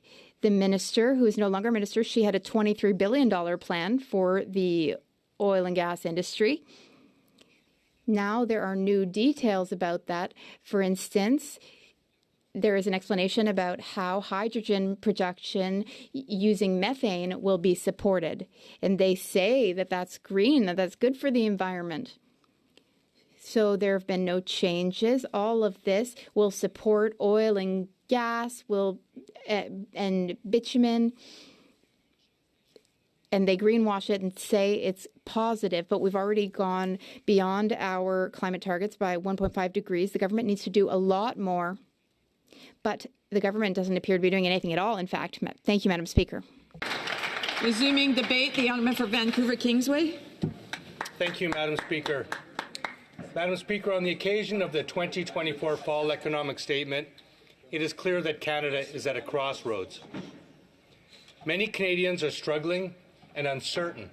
the minister, who is no longer minister, she had a $23 billion plan for the oil and gas industry. Now there are new details about that. For instance, there is an explanation about how hydrogen production using methane will be supported. And they say that that's green, that that's good for the environment. So there have been no changes. All of this will support oil and gas and bitumen. And they greenwash it and say it's positive, but we've already gone beyond our climate targets by 1.5 degrees. The government needs to do a lot more, but the government doesn't appear to be doing anything at all, in fact. Thank you, Madam Speaker. Resuming debate, the honourable for Vancouver Kingsway. Thank you, Madam Speaker. Madam Speaker, on the occasion of the 2024 Fall Economic Statement, it is clear that Canada is at a crossroads. Many Canadians are struggling and uncertain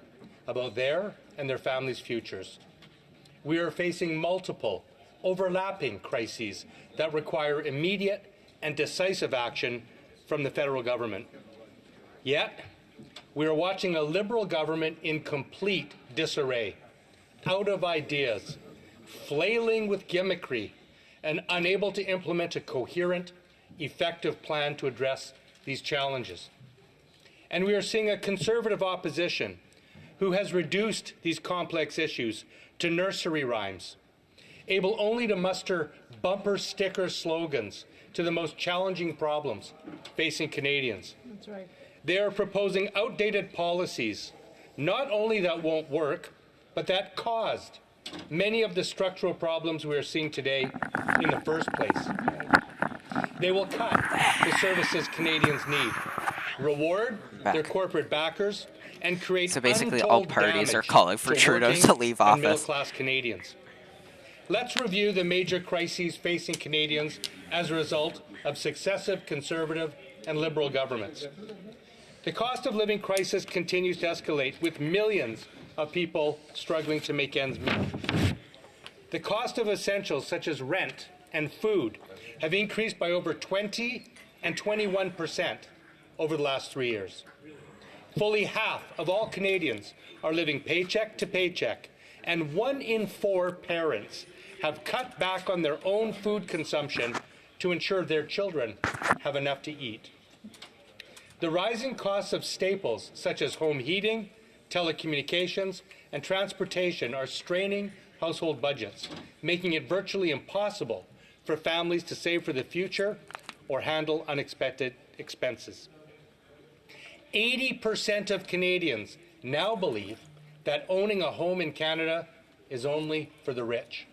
about their and their families' futures. We are facing multiple, overlapping crises that require immediate and decisive action from the federal government. Yet, We are watching a Liberal government in complete disarray, out of ideas, flailing with gimmickry, and unable to implement a coherent, effective plan to address these challenges. And we are seeing a Conservative opposition who has reduced these complex issues to nursery rhymes, able only to muster bumper sticker slogans to the most challenging problems facing Canadians. That's right. They are proposing outdated policies, not only that won't work, but that caused many of the structural problems we are seeing today in the first place. They will cut the services Canadians need, reward their corporate backers, and create So basically all parties are calling for Trudeau to leave office. Middle-class Canadians. Let's review the major crises facing Canadians as a result of successive Conservative and Liberal governments. The cost of living crisis continues to escalate, with millions of people struggling to make ends meet. The cost of essentials such as rent and food have increased by over 20 and 21% over the last 3 years. Fully half of all Canadians are living paycheck to paycheck, and 1 in 4 parents have cut back on their own food consumption to ensure their children have enough to eat. The rising costs of staples such as home heating, telecommunications, and transportation are straining household budgets, making it virtually impossible for families to save for the future or handle unexpected expenses. 80% of Canadians now believe that owning a home in Canada is only for the rich.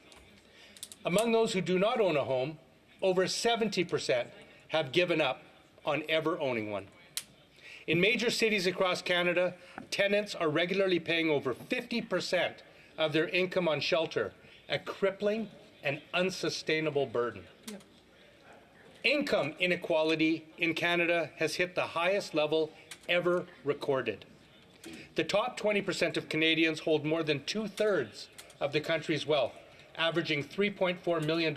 Among those who do not own a home, over 70% have given up on ever owning one. In major cities across Canada, tenants are regularly paying over 50% of their income on shelter, a crippling and unsustainable burden. Yep. Income inequality in Canada has hit the highest level ever recorded. The top 20% of Canadians hold more than 2/3 of the country's wealth, averaging $3.4 million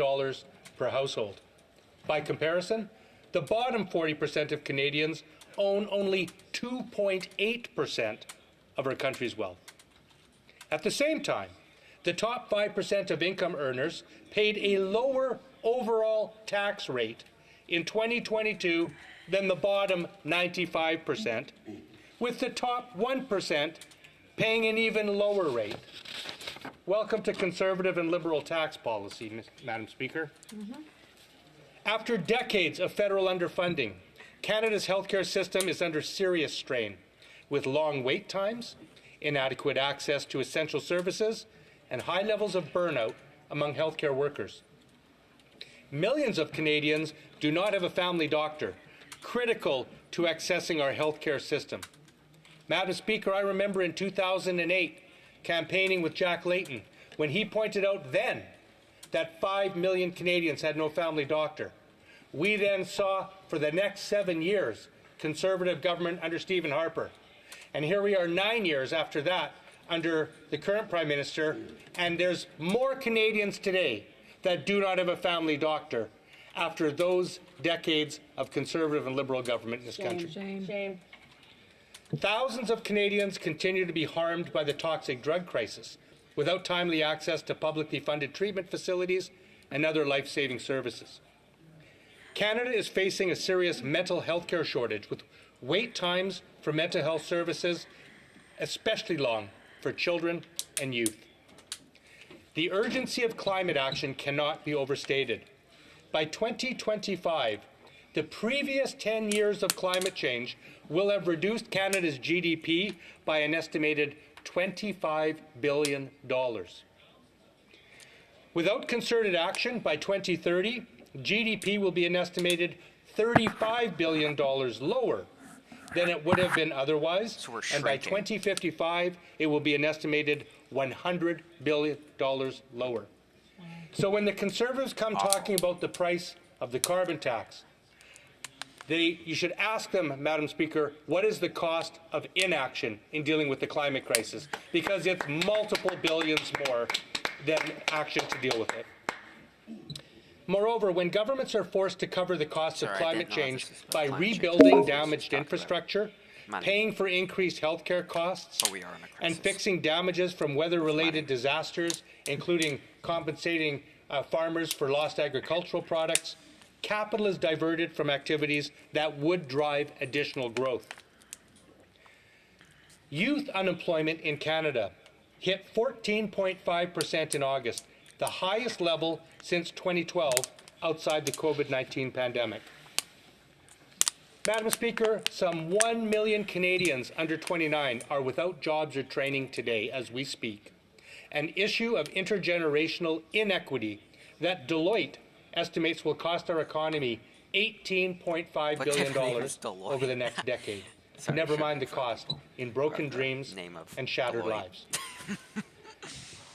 per household. By comparison, the bottom 40% of Canadians own only 2.8% of our country's wealth. At the same time, the top 5% of income earners paid a lower overall tax rate in 2022 than the bottom 95%, with the top 1% paying an even lower rate. Welcome to Conservative and Liberal tax policy, Madam Speaker. After decades of federal underfunding, Canada's healthcare system is under serious strain, with long wait times, inadequate access to essential services, and high levels of burnout among healthcare workers. Millions of Canadians do not have a family doctor, critical to accessing our healthcare system. Madam Speaker, I remember in 2008 campaigning with Jack Layton when he pointed out then that 5 million Canadians had no family doctor. We then saw for the next 7 years Conservative government under Stephen Harper. And here we are 9 years after that under the current Prime Minister, and there's more Canadians today that do not have a family doctor after those decades of Conservative and Liberal government in this country. Shame. Thousands of Canadians continue to be harmed by the toxic drug crisis without timely access to publicly funded treatment facilities and other life-saving services. Canada is facing a serious mental health care shortage, with wait times for mental health services especially long for children and youth. The urgency of climate action cannot be overstated. By 2025, the previous 10 years of climate change will have reduced Canada's GDP by an estimated $25 billion. Without concerted action, by 2030, GDP will be an estimated $35 billion lower than it would have been otherwise, So and by 2055, it will be an estimated $100 billion lower. So when the Conservatives come talking about the price of the carbon tax, you should ask them, Madam Speaker, what is the cost of inaction in dealing with the climate crisis? Because it's multiple billions more than action to deal with it. Moreover, when governments are forced to cover the costs of climate change by rebuilding damaged infrastructure, paying for increased healthcare costs, and fixing damages from weather-related disasters, including compensating farmers for lost agricultural products, capital is diverted from activities that would drive additional growth. Youth unemployment in Canada hit 14.5% in August, the highest level since 2012 outside the COVID-19 pandemic. Madam Speaker, some 1 million Canadians under 29 are without jobs or training today as we speak, an issue of intergenerational inequity that Deloitte estimates will cost our economy $18.5 billion over the next decade. Never mind the cost in broken dreams and shattered lives.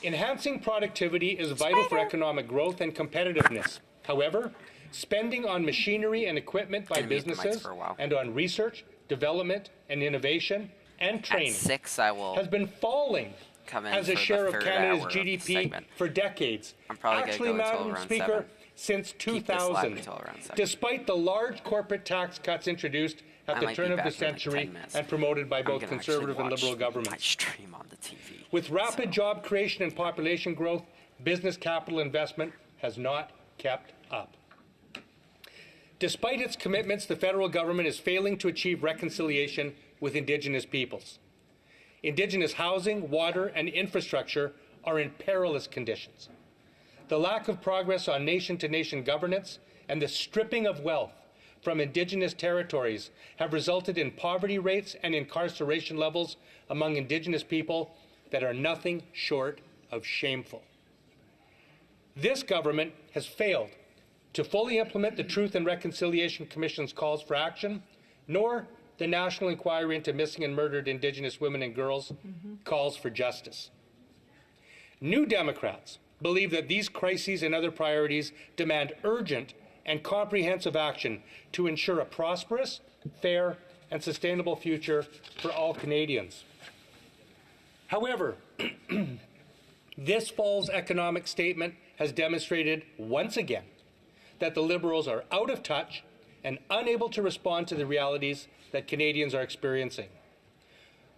Enhancing productivity is vital for economic growth and competitiveness. However, spending on machinery and equipment by businesses and on research, development, and innovation and training has been falling as a share of Canada's GDP for decades. Actually, Madam Speaker, since 2000, despite the large corporate tax cuts introduced at the turn of the century and promoted by both Conservative and Liberal governments. With rapid job creation and population growth, business capital investment has not kept up. Despite its commitments, the federal government is failing to achieve reconciliation with Indigenous peoples. Indigenous housing, water, and infrastructure are in perilous conditions. The lack of progress on nation-to-nation governance and the stripping of wealth from Indigenous territories have resulted in poverty rates and incarceration levels among Indigenous people that are nothing short of shameful. This government has failed to fully implement the Truth and Reconciliation Commission's calls for action, nor the National Inquiry into Missing and Murdered Indigenous Women and Girls calls for justice. New Democrats believe that these crises and other priorities demand urgent and comprehensive action to ensure a prosperous, fair, and sustainable future for all Canadians. However, this fall's economic statement has demonstrated once again that the Liberals are out of touch and unable to respond to the realities that Canadians are experiencing.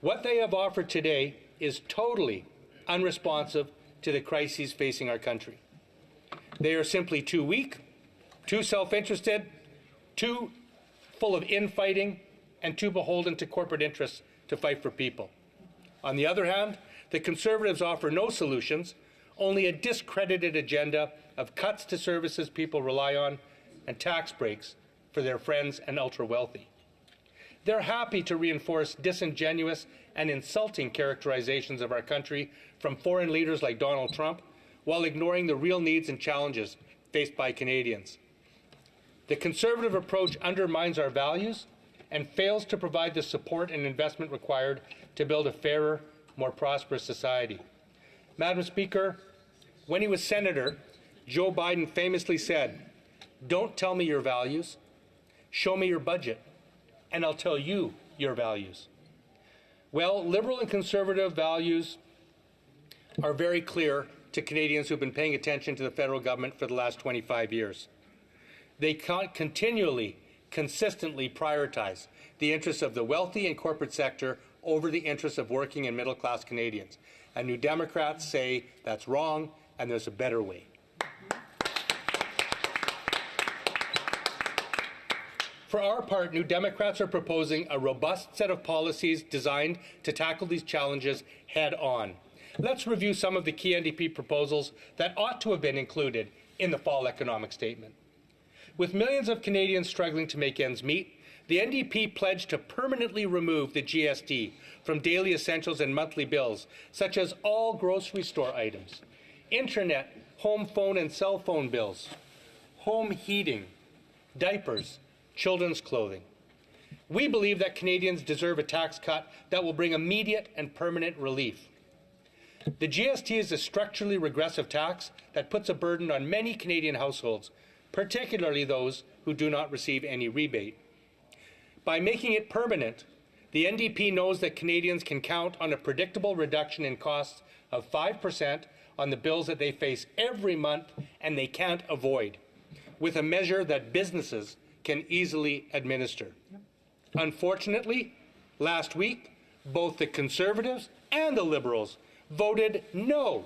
What they have offered today is totally unresponsive to the crises facing our country. They are simply too weak, too self-interested, too full of infighting, and too beholden to corporate interests to fight for people. On the other hand, the Conservatives offer no solutions, only a discredited agenda of cuts to services people rely on and tax breaks for their friends and ultra-wealthy. They're happy to reinforce disingenuous and insulting characterizations of our country from foreign leaders like Donald Trump, while ignoring the real needs and challenges faced by Canadians. The Conservative approach undermines our values and fails to provide the support and investment required to build a fairer, more prosperous society. Madam Speaker, when he was Senator, Joe Biden famously said, "Don't tell me your values, show me your budget, and I'll tell you your values." Well, Liberal and Conservative values are very clear to Canadians who've been paying attention to the federal government for the last 25 years. They continually, consistently prioritize the interests of the wealthy and corporate sector over the interests of working and middle-class Canadians. And New Democrats say that's wrong and there's a better way. For our part, New Democrats are proposing a robust set of policies designed to tackle these challenges head-on. Let's review some of the key NDP proposals that ought to have been included in the fall economic statement. With millions of Canadians struggling to make ends meet, the NDP pledged to permanently remove the GST from daily essentials and monthly bills, such as all grocery store items, internet, home phone and cell phone bills, home heating, diapers, children's clothing. We believe that Canadians deserve a tax cut that will bring immediate and permanent relief. The GST is a structurally regressive tax that puts a burden on many Canadian households, particularly those who do not receive any rebate. By making it permanent, the NDP knows that Canadians can count on a predictable reduction in costs of 5% on the bills that they face every month and they can't avoid, with a measure that businesses can easily administer. Unfortunately, Last week, both the Conservatives and the Liberals voted no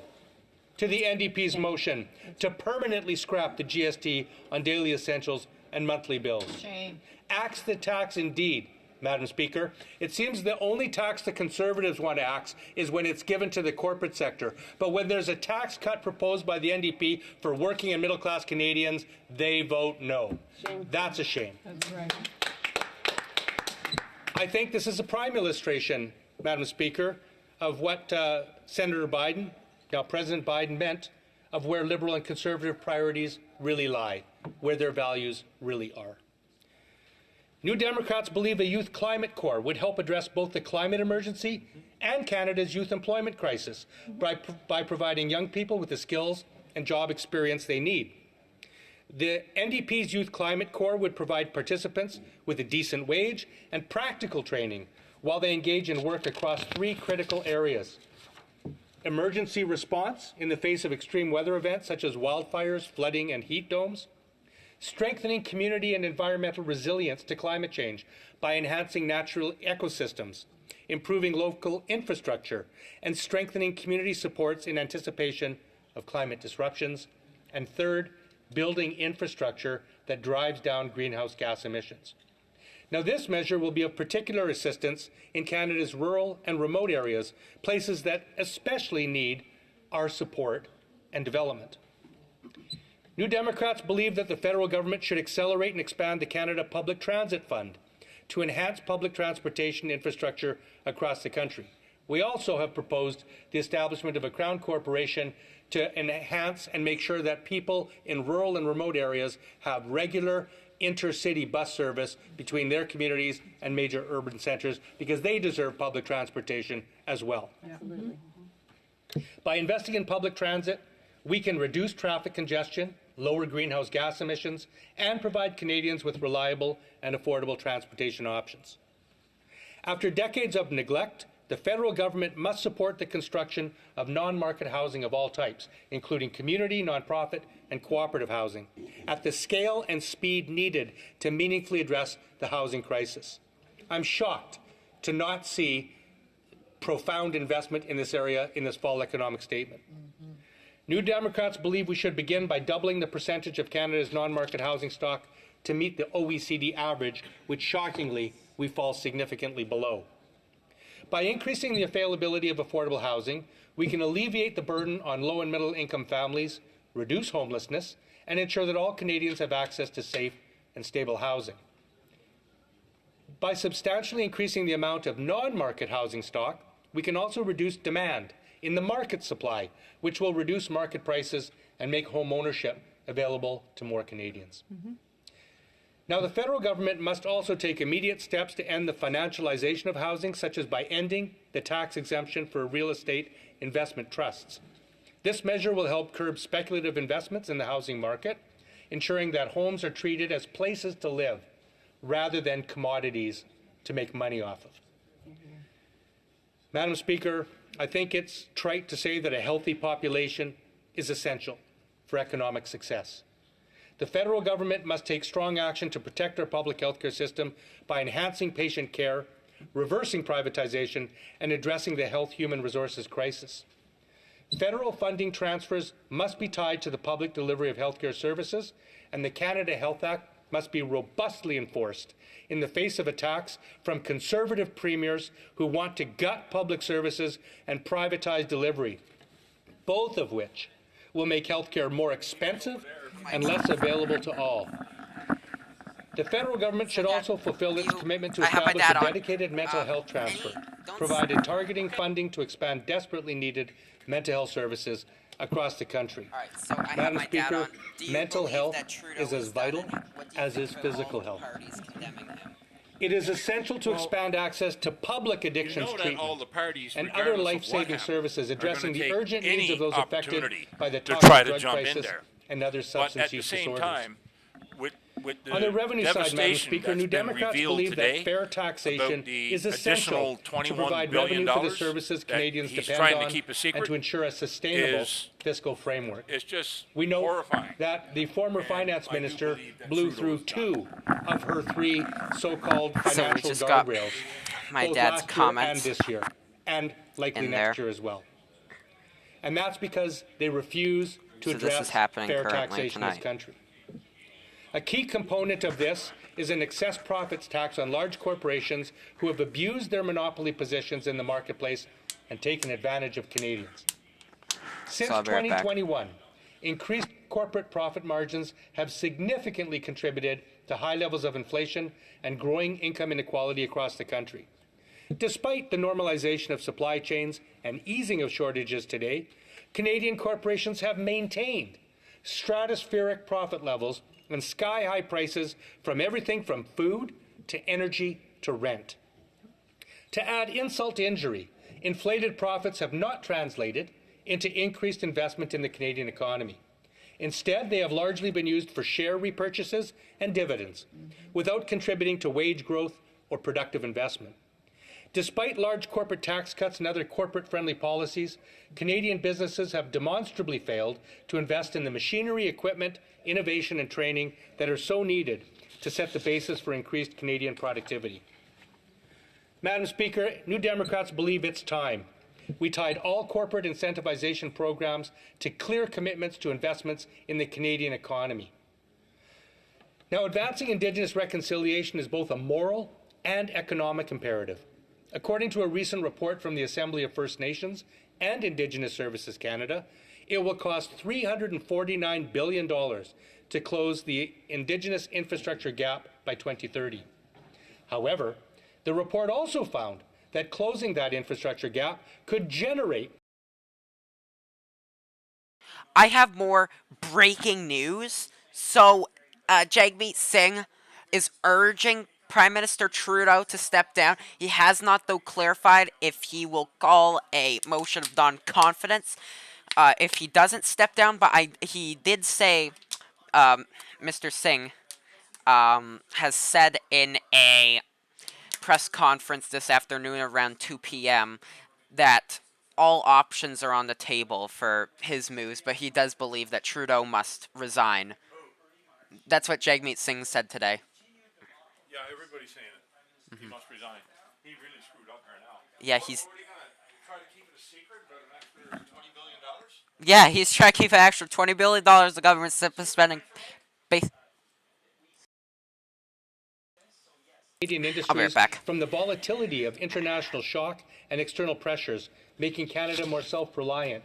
to the NDP's motion to permanently scrap the GST on daily essentials and monthly bills. Shame. Axe the tax indeed, Madam Speaker. It seems the only tax the Conservatives want to axe is when it's given to the corporate sector. But when there's a tax cut proposed by the NDP for working and middle-class Canadians, they vote no. Shame. That's a shame. That's right. I think this is a prime illustration, Madam Speaker, of what Senator Biden, now President Biden, meant of where Liberal and Conservative priorities really lie, where their values really are. New Democrats believe a youth climate corps would help address both the climate emergency and Canada's youth employment crisis by providing young people with the skills and job experience they need. The NDP's Youth Climate Corps would provide participants with a decent wage and practical training while they engage in work across 3 critical areas: emergency response in the face of extreme weather events such as wildfires, flooding, and heat domes; strengthening community and environmental resilience to climate change by enhancing natural ecosystems; improving local infrastructure; and strengthening community supports in anticipation of climate disruptions; and third, building infrastructure that drives down greenhouse gas emissions. Now, this measure will be of particular assistance in Canada's rural and remote areas, places that especially need our support and development. New Democrats believe that the federal government should accelerate and expand the Canada Public Transit Fund to enhance public transportation infrastructure across the country. We also have proposed the establishment of a Crown Corporation to enhance and make sure that people in rural and remote areas have regular intercity bus service between their communities and major urban centres, because they deserve public transportation as well. By investing in public transit, we can reduce traffic congestion, lower greenhouse gas emissions, and provide Canadians with reliable and affordable transportation options. After decades of neglect, the federal government must support the construction of non-market housing of all types, including community, nonprofit, and cooperative housing, at the scale and speed needed to meaningfully address the housing crisis. I'm shocked to not see profound investment in this area in this fall economic statement. New Democrats believe we should begin by doubling the percentage of Canada's non-market housing stock to meet the OECD average, which shockingly we fall significantly below. By increasing the availability of affordable housing, we can alleviate the burden on low and middle income families, reduce homelessness, and ensure that all Canadians have access to safe and stable housing. By substantially increasing the amount of non-market housing stock, we can also reduce demand in the market supply, which will reduce market prices and make home ownership available to more Canadians. Now, the federal government must also take immediate steps to end the financialization of housing, such as by ending the tax exemption for real estate investment trusts. This measure will help curb speculative investments in the housing market, ensuring that homes are treated as places to live rather than commodities to make money off of. Madam Speaker, I think it's trite to say that a healthy population is essential for economic success. The federal government must take strong action to protect our public health care system by enhancing patient care, reversing privatization, and addressing the health human resources crisis. Federal funding transfers must be tied to the public delivery of healthcare services, and the Canada Health Act must be robustly enforced in the face of attacks from Conservative premiers who want to gut public services and privatize delivery, both of which will make healthcare more expensive and less available to all. The federal government should also fulfill its commitment to establish a dedicated mental health transfer, provided targeting funding to expand desperately needed mental health services across the country. Madam Speaker, mental health is as vital as is physical health. It is essential to expand access to public addictions treatment and other life-saving services, addressing the urgent needs of those affected by the toxic drug crisis and other substance use disorders. with the On the revenue side, Madam devastation Speaker, that's New been Democrats revealed believe today that fair taxation about the is essential additional to $21 provide billion revenue for the services that Canadians he's depend trying on to keep a secret and to ensure a sustainable is- fiscal framework. It's just We know horrifying. that the former finance I do minister believe that blew Trudeau through is 2 of her 3 so-called So we financial just got guardrails, my both dad's last year comments and this year, and likely in next there. year as well. And that's because they refuse to So this address is happening fair currently taxation in this tonight. country. A key component of this is an excess profits tax on large corporations who have abused their monopoly positions in the marketplace and taken advantage of Canadians. Since So I'll be right back. 2021, increased corporate profit margins have significantly contributed to high levels of inflation and growing income inequality across the country. Despite the normalization of supply chains and easing of shortages today, Canadian corporations have maintained stratospheric profit levels and sky-high prices from everything from food to energy to rent. To add insult to injury, inflated profits have not translated into increased investment in the Canadian economy. Instead, they have largely been used for share repurchases and dividends, without contributing to wage growth or productive investment. Despite large corporate tax cuts and other corporate-friendly policies, Canadian businesses have demonstrably failed to invest in the machinery, equipment, innovation, and training that are so needed to set the basis for increased Canadian productivity. Madam Speaker, New Democrats believe it's time. We tied all corporate incentivization programs to clear commitments to investments in the Canadian economy. Now, advancing Indigenous reconciliation is both a moral and economic imperative. According to a recent report from the Assembly of First Nations and Indigenous Services Canada, it will cost $349 billion to close the Indigenous infrastructure gap by 2030. However, the report also found that closing that infrastructure gap could generate. I have more breaking news. So, Jagmeet Singh is urging Prime Minister Trudeau to step down. He has not, though, clarified if he will call a motion of non-confidence if he doesn't step down. But he did say, Mr. Singh has said in a press conference this afternoon around 2 p.m. that all options are on the table for his moves, but he does believe that Trudeau must resign. That's what Jagmeet Singh said today. Yeah, everybody's saying it. He must resign. He really screwed up here now. Yeah, he's... What are you going to try to keep it a secret about an extra $20 billion? Yeah, he's trying to keep an extra $20 billion the government's spending. Canadian I'll be industries right back. from the volatility of international shock and external pressures, making Canada more self-reliant.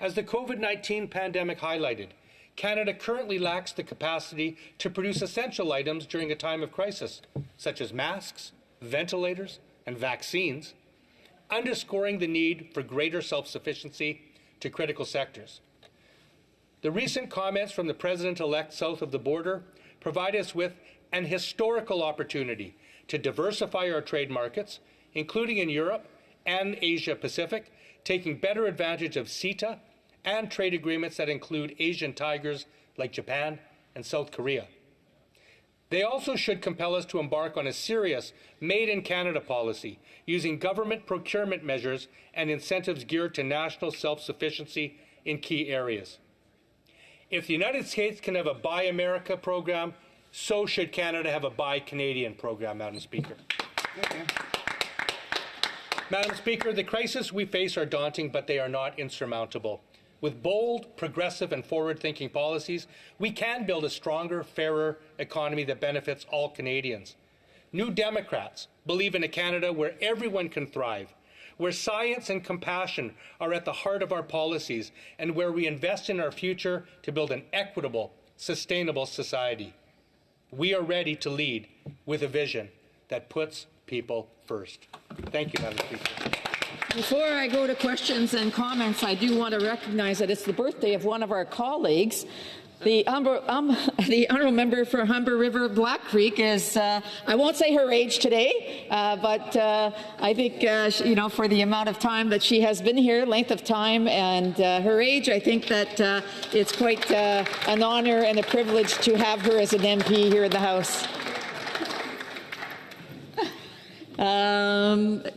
As the COVID-19 pandemic highlighted, Canada currently lacks the capacity to produce essential items during a time of crisis, such as masks, ventilators, and vaccines, underscoring the need for greater self-sufficiency to critical sectors. The recent comments from the President-elect south of the border provide us with an historical opportunity to diversify our trade markets, including in Europe and Asia Pacific, taking better advantage of CETA and trade agreements that include Asian tigers like Japan and South Korea. They also should compel us to embark on a serious Made in Canada policy, using government procurement measures and incentives geared to national self-sufficiency in key areas. If the United States can have a Buy America program, so should Canada have a Buy Canadian program, Madam Speaker. Madam Speaker, the crises we face are daunting, but they are not insurmountable. With bold, progressive, and forward-thinking policies, we can build a stronger, fairer economy that benefits all Canadians. New Democrats believe in a Canada where everyone can thrive, where science and compassion are at the heart of our policies, and where we invest in our future to build an equitable, sustainable society. We are ready to lead with a vision that puts people first. Thank you, Madam Speaker. Before I go to questions and comments, I do want to recognize that it's the birthday of one of our colleagues, The honourable member for Humber River Black Creek is, I won't say her age today, but I think, you know, for the amount of time that she has been here, length of time, and her age, I think that it's quite an honour and a privilege to have her as an MP here in the House.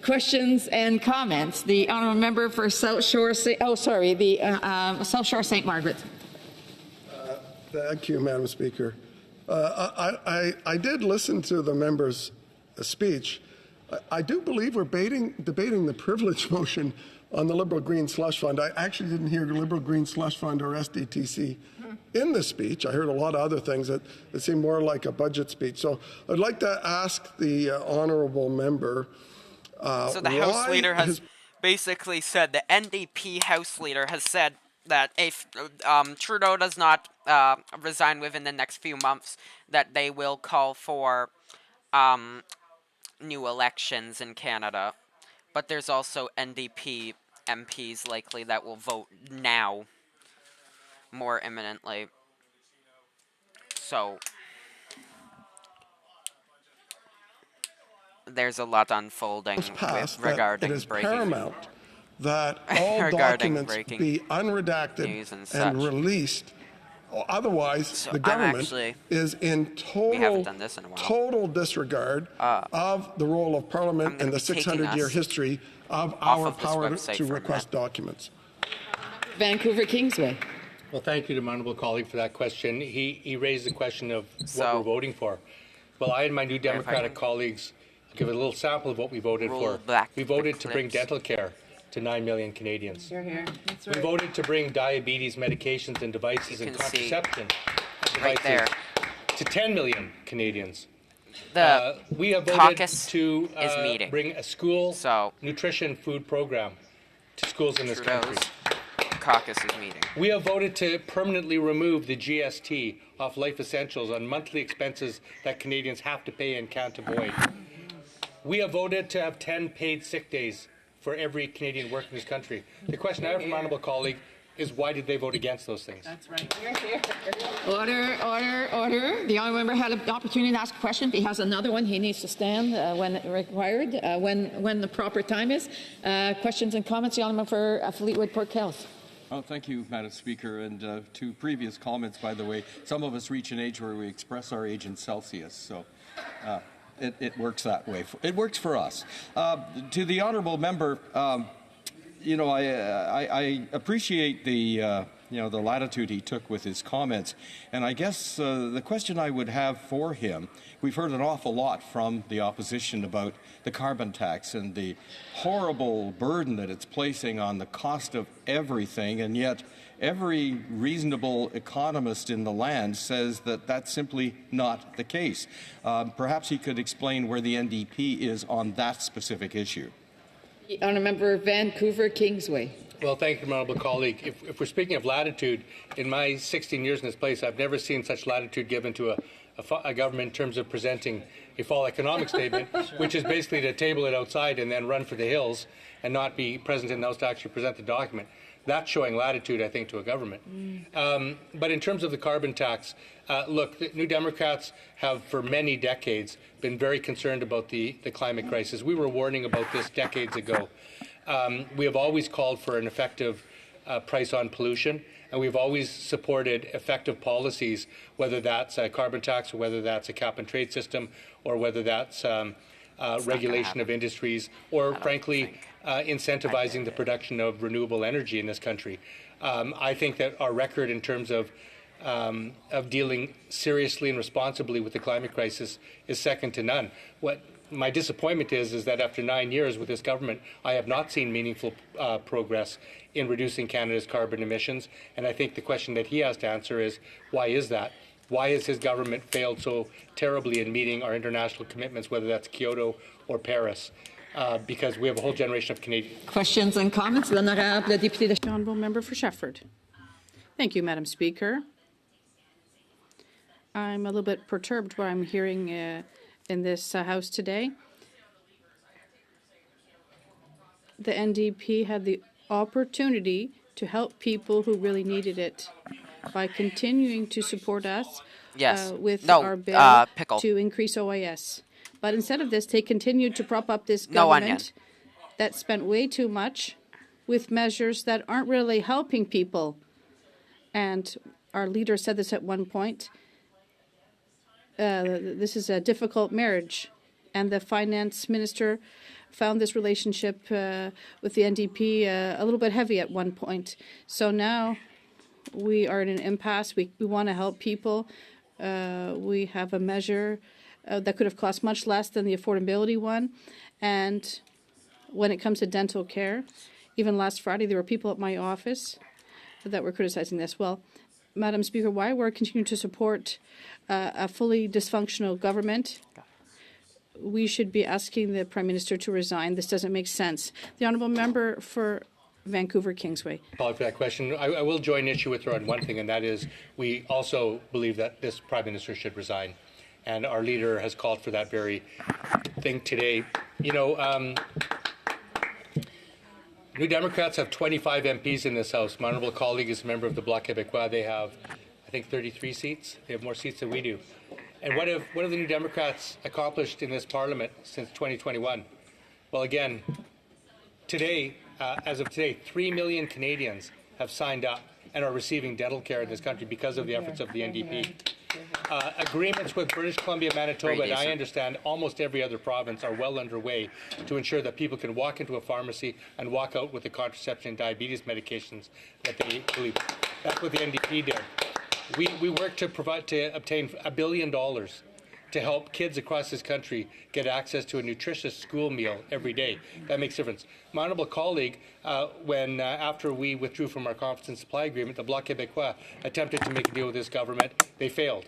Questions and comments. The honourable member for South Shore, South Shore St. Margaret. Thank you, Madam Speaker. I did listen to the member's speech. I do believe we're debating the privilege motion on the Liberal Green Slush Fund. I actually didn't hear Liberal Green Slush Fund or SDTC in the speech. I heard a lot of other things that seemed more like a budget speech. So I'd like to ask the honourable member. So the House Leader has basically said, the NDP House Leader has said that if Trudeau does not resign within the next few months, that they will call for new elections in Canada. But there's also NDP MPs likely that will vote now, more imminently. So there's a lot unfolding regarding it is breaking paramount that all documents be unredacted and released. Otherwise, the government is in total disregard of the role of Parliament and the 600-year history of our power to request documents. Vancouver Kingsway. Well, thank you to my honourable colleague for that question. He raised the question of what we're voting for. Well, I and my New Democratic colleagues give a little sample of what we voted for. We voted to bring dental care to 9 million Canadians. You're here. That's right. We voted to bring diabetes medications and devices and contraception devices to 10 million Canadians. We have voted to bring a school nutrition food program to schools in this country. Caucus is meeting. We have voted to permanently remove the GST off life essentials on monthly expenses that Canadians have to pay and can't avoid. We have voted to have 10 paid sick days for every Canadian working in this country. The question I have from my honourable colleague is, why did they vote against those things? That's right. Order, order, order. The honourable member had an opportunity to ask a question. If he has another one, he needs to stand when required, when the proper time is. Questions and comments. The honourable member for Fleetwood Port Kells. Oh, thank you, Madam Speaker. And to previous comments, by the way, some of us reach an age where we express our age in Celsius. So it works that way. It works for us. To the honourable member, you know, I appreciate the the latitude he took with his comments, and I guess the question I would have for him, we've heard an awful lot from the opposition about the carbon tax and the horrible burden that it's placing on the cost of everything, and yet every reasonable economist in the land says that that's simply not the case. Perhaps he could explain where the NDP is on that specific issue. Honourable member Vancouver Kingsway. Well, thank you, my honourable colleague. If we're speaking of latitude, in my 16 years in this place, I've never seen such latitude given to a government in terms of presenting a fall economic statement, which is basically to table it outside and then run for the hills and not be present in the House to actually present the document. That's showing latitude, I think, to a government. But in terms of the carbon tax, look, the New Democrats have for many decades been very concerned about the climate crisis. We were warning about this decades ago. We have always called for an effective price on pollution, and we've always supported effective policies, whether that's a carbon tax or whether that's a cap and trade system or whether that's regulation of industries or, frankly, incentivizing the production of renewable energy in this country. I think that our record in terms of dealing seriously and responsibly with the climate crisis is second to none. What my disappointment is that after 9 years with this government, I have not seen meaningful progress in reducing Canada's carbon emissions. And I think the question that he has to answer is, why is that? Why has his government failed so terribly in meeting our international commitments, whether that's Kyoto or Paris? Because we have a whole generation of Canadians. Questions and comments. L'honorable député de Honourable member for Shefford. Thank you, Madam Speaker. I'm a little bit perturbed what I'm hearing in this House today. The NDP had the opportunity to help people who really needed it. by continuing to support us Yes. with No, our bill pickle. to increase OIS. But instead of this, they continued to prop up this No onion. government that spent way too much with measures that aren't really helping people. And our leader said this at one point. This is a difficult marriage. And the finance minister found this relationship with the NDP a little bit heavy at one point. So now we are in an impasse. We want to help people. We have a measure that could have cost much less than the affordability one. And when it comes to dental care, even last Friday, there were people at my office that were criticizing this. Well, Madam Speaker, why we're continuing to support a fully dysfunctional government, we should be asking the Prime Minister to resign. This doesn't make sense. The Honourable Member for Vancouver Kingsway. Apology for that question. I will join issue with her on one thing, and that is we also believe that this Prime Minister should resign. And our leader has called for that very thing today. You know, New Democrats have 25 MPs in this House. My honourable colleague is a member of the Bloc Québécois. They have, I think, 33 seats. They have more seats than we do. And what have the New Democrats accomplished in this Parliament since 2021? Well, again, today, as of today, 3 million Canadians have signed up and are receiving dental care in this country because of the efforts of the NDP. Agreements with British Columbia, Manitoba, and I understand almost every other province are well underway to ensure that people can walk into a pharmacy and walk out with the contraception and diabetes medications that they believe. That's what the NDP did. We worked to obtain $1 billion to help kids across this country get access to a nutritious school meal every day. That makes a difference. My honourable colleague, after we withdrew from our confidence and supply agreement, the Bloc Québécois attempted to make a deal with this government. They failed.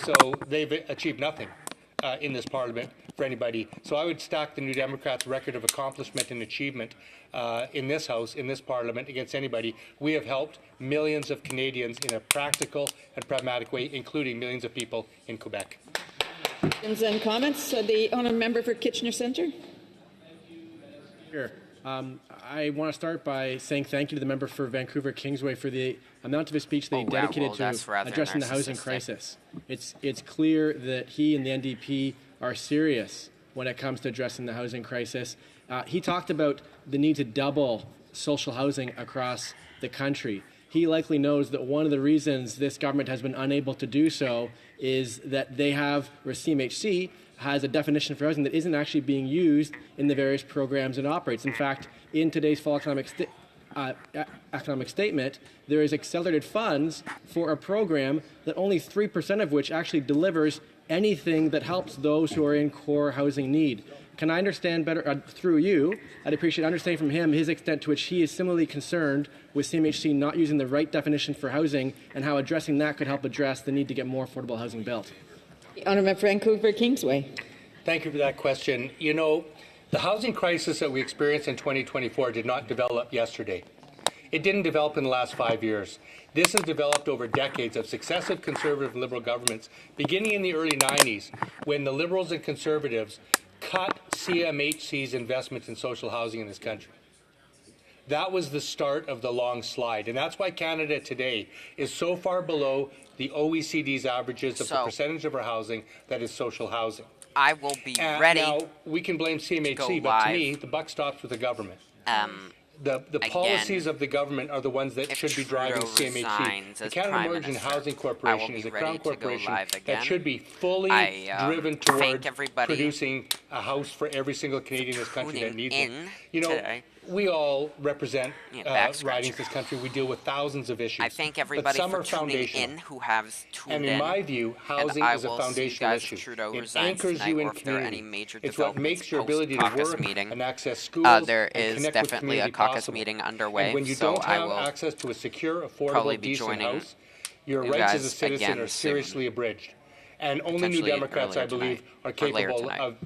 So they've achieved nothing in this Parliament for anybody. So I would stack the New Democrats' record of accomplishment and achievement in this House, in this Parliament, against anybody. We have helped millions of Canadians in a practical and pragmatic way, including millions of people in Quebec. Questions and comments? The honourable member for Kitchener Centre. Sure. I want to start by saying thank you to the member for Vancouver Kingsway for the amount of his speech that he dedicated to addressing the housing crisis. It's clear that he and the NDP are serious when it comes to addressing the housing crisis. He talked about the need to double social housing across the country. He likely knows that one of the reasons this government has been unable to do so is that they have, or CMHC, has a definition for housing that isn't actually being used in the various programs it operates. In fact, in today's fall economic statement, there is accelerated funds for a program that only 3% of which actually delivers anything that helps those who are in core housing need. Can I understand better, through you, I'd appreciate understanding from him his extent to which he is similarly concerned with CMHC not using the right definition for housing and how addressing that could help address the need to get more affordable housing built. Honourable Vancouver Kingsway. Thank you for that question. You know, the housing crisis that we experienced in 2024 did not develop yesterday. It didn't develop in the last 5 years. This has developed over decades of successive Conservative and Liberal governments, beginning in the early 90s, when the Liberals and Conservatives cut CMHC's investments in social housing in this country. That was the start of the long slide, and that's why Canada today is so far below the OECD's averages of the percentage of our housing that is social housing. I will be ready. Now, we can blame CMHC, but to me, the buck stops with the government. The policies of the government are the ones that should be driving CMHC. The Canada Emerging Housing Corporation is a Crown corporation that should be fully driven toward producing a house for every single Canadian in this country that needs it. You know, we all represent ridings in this country. We deal with thousands of issues. I thank everybody for tuning in who has tuned in. And in my view, housing is a foundational issue. Trudeau it resigns anchors tonight, you in or if there are any community. major It's what makes your ability to work and access schools there and is connect definitely with a caucus possible. meeting underway, And when you so don't I have will access to a secure, probably affordable, be decent joining house, your you rights as a guys citizen again are seriously soon. abridged. And only New Potentially Democrats, I earlier believe, tonight, are or later capable tonight.